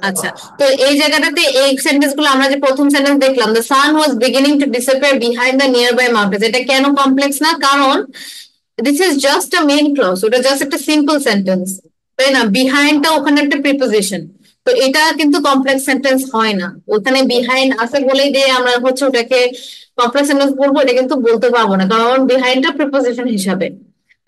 আচ্ছা, তো এই জায়গাটাতে এই সেন্টেন্স গুলো আমরা যে প্রথম সেন্টেন্স দেখলাম, the sun was beginning to disappear behind the nearby mountains, এটা কেন কমপ্লেক্স না? কারণ this is just a main clause, ওটা জাস্ট একটা সিম্পল সেন্টেন্স, তাই না? বিহাইন্ডটা ওখানে একটা প্রিপোজিশন, তো এটা কিন্তু কমপ্লেক্স সেন্টেন্স হয় না। ওখানে বিহাইন্ড আছে বলেই দিয়ে আমরা হচ্ছে ওটাকে কমপ্লেক্স সেন্টেন্স বলবো, এটা কিন্তু বলতে পারবো না, কারণ বিহাইন্ডটা প্রিপোজিশন হিসাবে।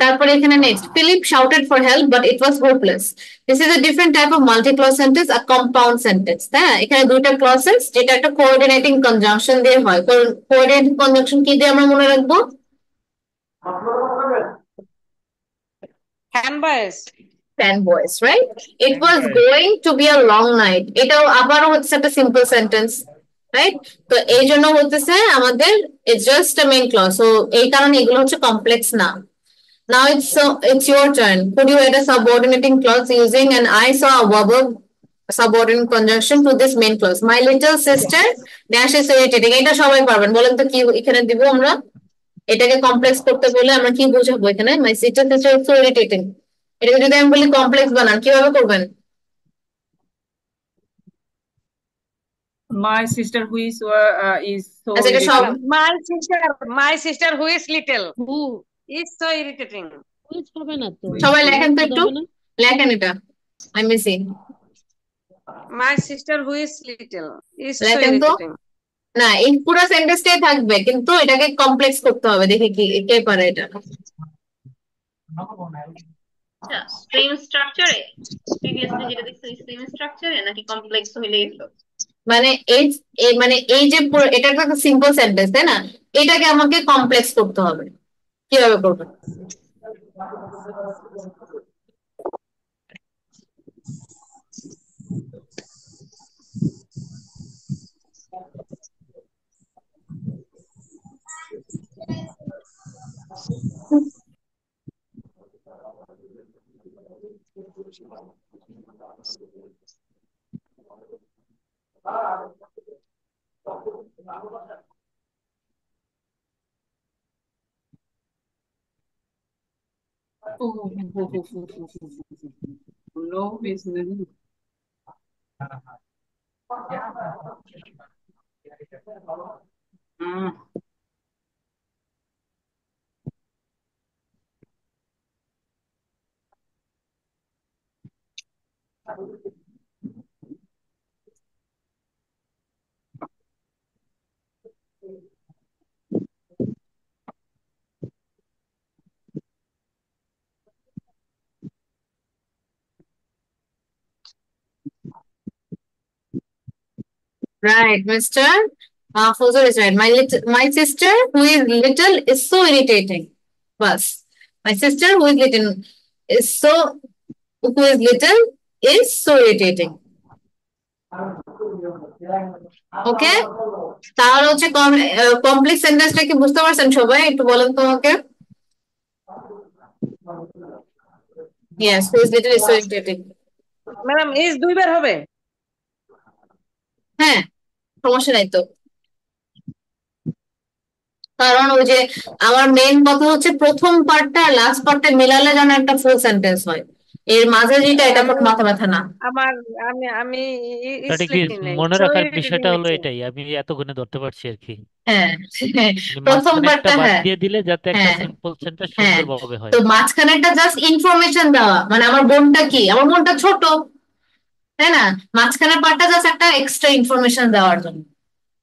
তারপরে এখানে next, Philip shouted for help but it was hopeless. This is a different type of multi clause sentence, a compound sentence, হ্যাঁ? এখানে দুইটা ক্লজেস, যেটা একটা কোঅর্ডিনেটিং কনজাংশন দিয়ে হয়। কোঅর্ডিনেটিং কনজাংশন কি দিয়ে আমরা মনে রাখবো? Hand voice. Ten boys, right? It was going to be a long night. এটাও আবারও হচ্ছে একটা সিম্পল সেন্টেন্স, রাইট? তো এই জন্য হতেছে আমাদের it's just a main clause, so এই কারণে এগুলো হচ্ছে কমপ্লেক্স না। Now it's your turn. Could you add a subordinating clause using an I saw a verb subordinate conjunction to this main clause? My little sister dash is irritating. এটা সবাই পারবেন, বলেন তো কি এখানে দিব আমরা? এটাকে কমপ্লেক্স করতে বলে আমরা কি বোঝাবো এখানে? My sister is so irritating. এটাকে যদি আমি বলি কমপ্লেক্স বানান, কিভাবে করবেন? My sister who is so আচ্ছা, এটা সব irritating. My sister who is little Who is so irritating. which হবে না তো? সবাই লেখেন তো Who একটু, হবে না? লেখেন এটা, আমি মিসি My sister who is little is so লেখেন তো। irritating. না, এই পুরো সেন্টেন্সটাই থাকবে, কিন্তু এটাকে কমপ্লেক্স করতে হবে। দেখি কি কে পারে এটা। আচ্ছা, স্ট্রিম স্ট্রাকচারে প্রিভিয়াসলি যেটা দেখছি স্ট্রিম স্ট্রাকচারে নাকি কমপ্লেক্স হইলেই হলো? মানে এই যে পুরো এটা একটা সিম্পল সেন্টেন্স, তাই না? এটাকে আমাকে কমপ্লেক্স করতে হবে। কিভাবে করবেন? No business. Right, Mr. Fozor is right. My sister who is little is so irritating. Bas. My sister who is little is so irritating. ওকে, তাহলে হচ্ছে কমপ্লেক্স সেন্টেন্সটা কি বুঝতে পারছেন সবাই? একটু বলেন তো আমাকে। Yes, who is little is so irritating. Madam is দুইবার হবে? হ্যাঁ, সমস্যা নাই তো, কারণ ওই যে আমার মেইন কথা হচ্ছে প্রথম পার্টটা লাস্ট পার্টটা মিলালে যেন একটা ফুল সেন্টেন্স হয়। এর মাঝে যেটা, এটা কোনো মাথা ব্যথা না। আমার আমি আমি এটা কি মনে রাখার বিষয়টা হলো এটাই, আমি এতক্ষণে ধরতে পারছি আর কি। হ্যাঁ, মানে প্রথম মাঝখানে একটা পার্টটা, বাদ হ্যাঁ দিয়ে দিলে যাতে একটা হ্যাঁ সিম্পল সেন্টেন্স হ্যাঁ, সুন্দরভাবে হয়। তো মাঝখানেটা জাস্ট ইনফরমেশন দেওয়া, মানে আমার বোনটা কি, আমার বোনটা ছোট, তাই না? মাঝখানের পার্টটা জাস্ট একটা এক্সট্রা ইনফরমেশন দেওয়ার জন্য।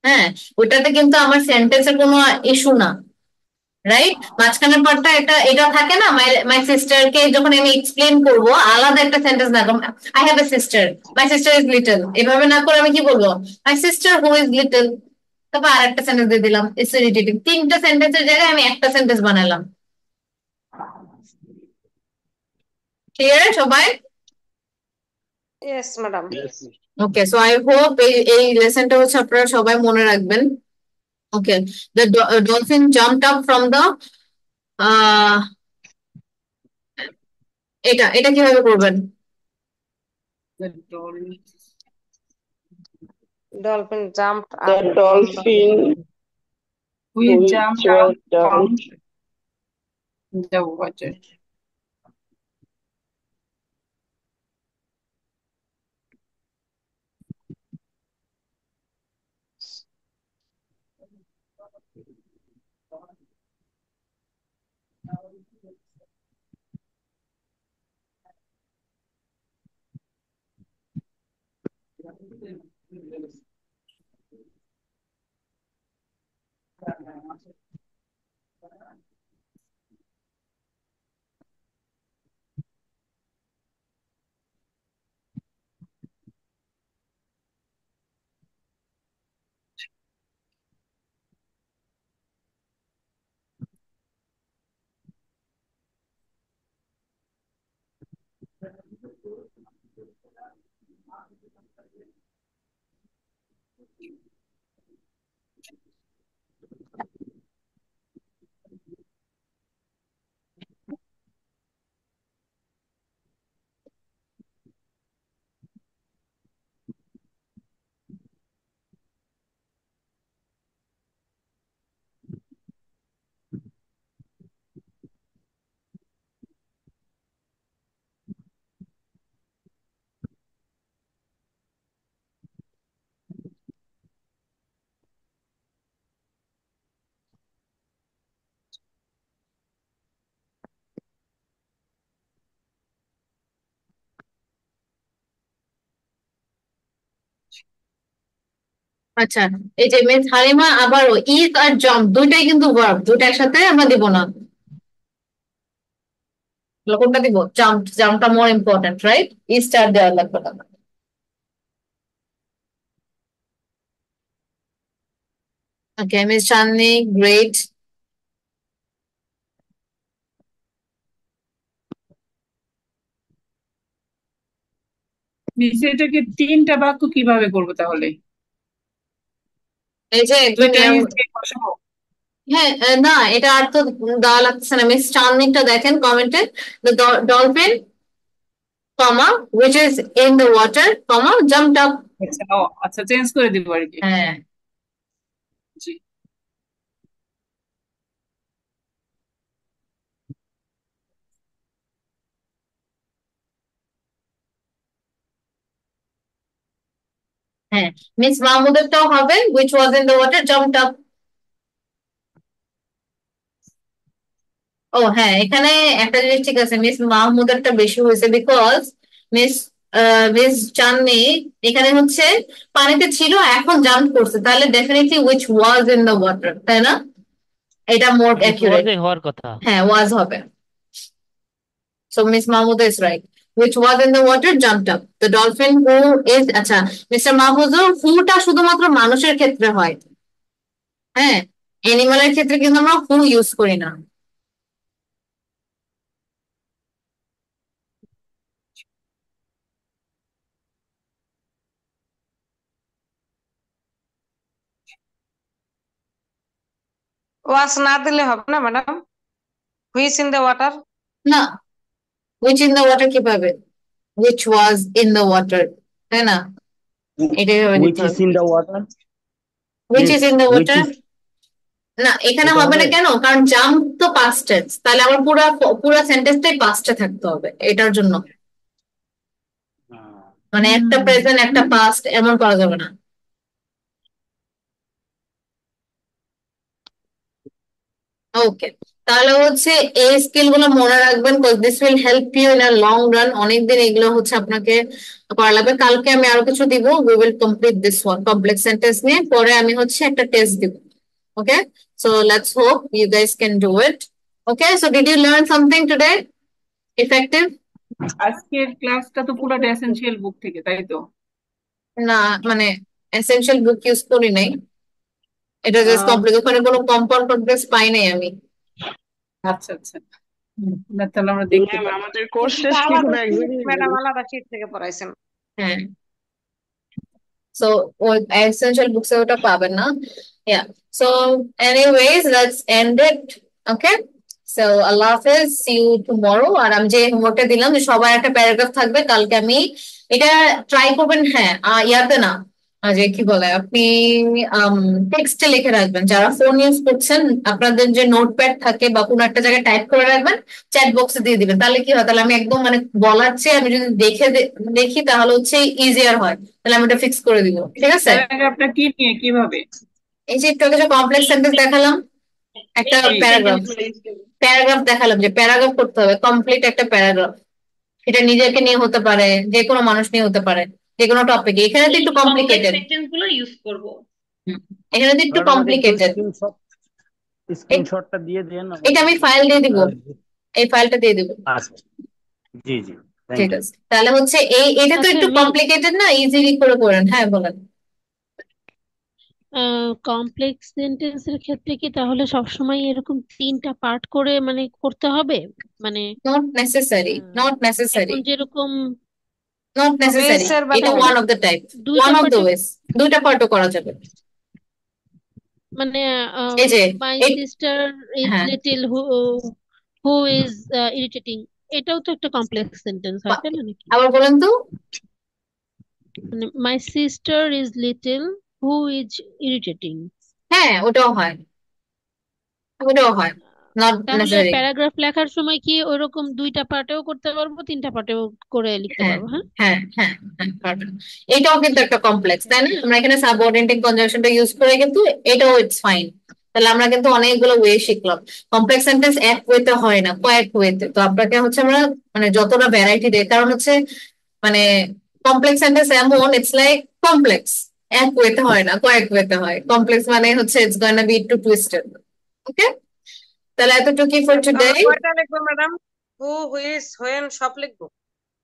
হ্যাঁ, ওইটাতে কিন্তু আমার সেন্টেন্সের কোনো ইস্যু না, রাইট? মাঝখানের পার্টটা এটা থাকে না, মাই সিস্টার কে যখন আমি এক্সপ্লেন করবো, আলাদা একটা সেন্টেন্স না, I have A sister, my sister is little, এভাবে না করে আমি কি বলবো, my sister who is little, তারপর আর একটা সেন্টেন্স দিয়ে দিলাম, ইটস ইরিটেটিং। তিনটা সেন্টেন্সের জায়গায় আমি একটা সেন্টেন্স বানালাম। ক্লিয়ার সবাই? Yes madam. Okay, so I hope এই লেসনটা হচ্ছে আপনারা সবাই মনে রাখবেন। Okay, the dolphin jumped up from the, এটা কিভাবে করবেন? Dolphin jumped The up from the dolphin We We jumped jumped down down the water. আচ্ছা, এই যে মিস হালিমা আবারও ইজ আর জাম্প দুইটাই কিন্তু ভার্ব, দুইটা একসাথে আমরা দিব না। কোনটা দিব? জাম্প, জাম্পটা মোর ইম্পর্টেন্ট, রাইট? ইজটা আর দেওয়ার লাগবে না। Okay, miss Chandni, great. Miss এটাকে 3টা বাক্য কিভাবে করবো তাহলে? এই যে একদম দুইটা is দিয়ে বসাবো? হ্যাঁ, না এটা আর তো দেওয়া লাগছে না। মিস চাঁদনিটা দেখেন কমেন্টে, the dolphin comma which is in the water comma jumped up। আচ্ছা, ও আচ্ছা, চেঞ্জ করে দিব আর কি। হ্যাঁ, জি। হ্যাঁ, মিস মাহমুদেরটাও হবে which was in the water jumped up। ও হ্যাঁ, এখানে একটা জিনিস ঠিক আছে, মিস মাহমুদেরটা বেশি হয়েছে বিকজ মিস মিস চাঁদনি এখানে হচ্ছে পানিতে ছিল এখন জাম্প করছে, তাহলে definitely which was in the water, তাই না? এটা মোর which অ্যাকুরেট। was হওয়ার কথা। হ্যাঁ, was হবে। So Miss Mahmood is right. Which was in the water jumped up. The dolphin who is আচ্ছা মিস্টার মাহফুজুর হুটা শুধুমাত্র মানুষের ক্ষেত্রে হয়, হ্যাঁ, অ্যানিমালের ক্ষেত্রে কিন্তু আমরা হু ইউজ করি না। ওয়াশ না দিলে হবে না madam? Which in the water? না, which in the water কিভাবে? Which was in the water, তাই না? এটাই হবে which দিতে is হবে। in the water. Which Miss, is in the which water? is না, এখানে এটা হবে না হবে? কেন? কারণ জাম্প তো পাস্ট টেন্স, তাহলে আমার পুরো সেন্টেন্সটাই পাস্টে থাকতে হবে এটার জন্য। মানে একটা প্রেজেন্ট একটা পাস্ট এমন করা যাবে না। ওকে, তাহলে হচ্ছে এই স্কিল গুলো মনে রাখবেন, this will help you in a long run. অনেকদিন এগুলো হচ্ছে আপনাকে করা লাগবে। কালকে আমি আরো কিছু দিব, we will complete this one complex sentence নিয়ে, পরে আমি হচ্ছে একটা টেস্ট দিব। Okay, so let's hope you guys can do it. Okay, so did you learn something today effective? আজকের ক্লাসটা তো পুরোটা এসেনশিয়াল বুক থেকে, তাই তো? না, মানে এসেনশিয়াল বুক ইউজ করি নাই, এটা জাস্ট কমপ্লেক্স, ওখানে কোনো কম্পাউন্ড কমপ্লেক্স পাই নাই আমি। আচ্ছা আচ্ছা, না তাহলে আমরা দেখতে ম্যাম পারি। আমাদের কোর্স শেষ কি আলাদা কোনো এক্সাম? ম্যাডাম আলাদা শীট থেকে পড়াইছেন। হ্যাঁ, সো ওই এসেনশিয়াল বুকসে ওটা পাবেন না। Yeah, so anyways let's end it. Okay, so Allah Hafiz, see you tomorrow. আর আমি যে হোমওয়ার্কটা দিলাম যে সবার একটা প্যারাগ্রাফ থাকবে, কালকে আমি এটা ট্রাই করবেন। হ্যাঁ, ইয়াতে না, যে কি বলে আপনি টেক্সটে লিখে রাখবেন। যারা ফোন ইউজ করছেন আপনাদের যে নোটপ্যাড থাকে বা কোনো একটা জায়গায় টাইপ করে রাখবেন, চ্যাট বক্সে দিয়ে দিবেন। তাহলে কি হয়, তাহলে আমি একদম মানে বলার চেয়ে আমি যদি দেখি তাহলে হচ্ছে ইজিয়ার হয়। তাহলে আমি ওটা ফিক্স করে দিব, ঠিক আছে? প্যারাগ্রাফটা কি নিয়ে কিভাবে? এই যে একটু আগে যে কমপ্লেক্স সেন্টেন্স দেখালাম, একটা প্যারাগ্রাফ দেখালাম যে প্যারাগ্রাফ করতে হবে, কমপ্লিট একটা প্যারাগ্রাফ। এটা নিজেকে নিয়ে হতে পারে, যে কোনো মানুষ নিয়ে হতে পারে, যে কোনো টপিকে। এখানে তো একটু কমপ্লিকেটেড, সেন্টেন্স গুলো ইউজ করব। এখানে তো একটু ম্যাডাম আমাকে একটু কমপ্লিকেটেড। স্ক্রিনশটটা দিয়ে দেন এটা আমি ফাইল দিয়ে দিব, এই ফাইলটা দিয়ে দিব। আচ্ছা, জি জি, থ্যাংক ঠিক ইউ। আছে, তাহলে হচ্ছে এটা তো আচ্ছা একটু কমপ্লিকেটেড না, ইজিলি করে করেন। হ্যাঁ বলেন। কমপ্লেক্স সেন্টেন্সের ক্ষেত্রে কি তাহলে সবসময় এরকম 3টা পার্ট করে মানে করতে হবে? মানে নট নেসেসারি, নট নেসেসারি, এখন যেরকম নট নেসেসারি। এটা one of the type, one of the ways. দুইটা পার্টও করা যাবে। মানে এই যে মাই সিস্টার ইজ হ্যাঁ লিটল হু ইজ ইরিটেটিং, এটাও তো একটা কমপ্লেক্স সেন্টেন্স হয়, তাই না নাকি? আবার বলেন তো। মানে my sister is little who is irritating, হ্যাঁ ওটাও হয়, ওটাও হয়, নট তাহলে নেসেসারি। প্যারাগ্রাফ লেখার সময় কি ওইরকম 2টা পার্টেও করতে পারবো, 3টা পার্টেও করে লিখতে হ্যাঁ পারবো? হ্যাঁ হ্যাঁ হ্যাঁ হ্যাঁ পারবেন। এটাও কিন্তু একটা কমপ্লেক্স, তাই না? আমরা এখানে সাবঅর্ডিনেটিং কনজাংশনটা ইউজ করে কিন্তু এটাও ইটস ফাইন। তাহলে আমরা কিন্তু অনেকগুলো ওয়ে শিখলাম। কমপ্লেক্স সেন্টেন্স এক ওয়েতে হয় না, কয়েক ওয়েতে। তো আপনাকে হচ্ছে আমরা মানে যতটা ভ্যারাইটি দেয়, কারণ হচ্ছে মানে কমপ্লেক্স সেন্টেন্স এমন, ইটস লাইক কমপ্লেক্স, এক ওয়েতে হয় না, কয়েক ওয়েতে হয়। কমপ্লেক্স মানে হচ্ছে it's gonna be too twisted. Okay, তাহলে এতটুকুই ফর টুডে। কয়টা লিখবো ম্যাডাম? হু, হুইজ, হোয়েন সব লিখবো?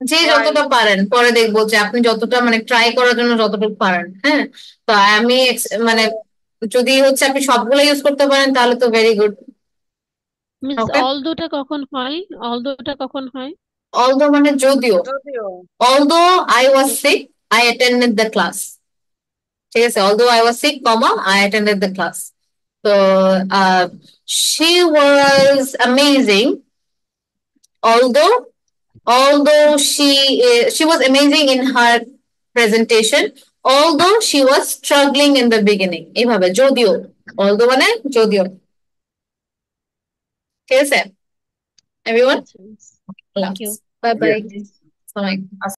যে যতটা পারেন, পরে দেখবো যে আপনি যতটা মানে ট্রাই করার জন্য যতটুকু পারেন। হ্যাঁ, তো আমি মানে যদি হচ্ছে আপনি সবগুলো ইউজ করতে পারেন তাহলে তো ভেরি গুড। মিন্স ওকে, অলদোটা কখন হয়? অলদোটা কখন হয়? অলদো মানে যদিও। যদিও। Although I was sick I attended the class. ঠিক আছে, although I was sick comma I attended the class. তো she was amazing although she was amazing in her presentation, although she was struggling in the beginning. এইভাবে যদিও, although মানে যদিও। ঠিক আছে everyone, thank you. bye bye. আসসালামু আলাইকুম।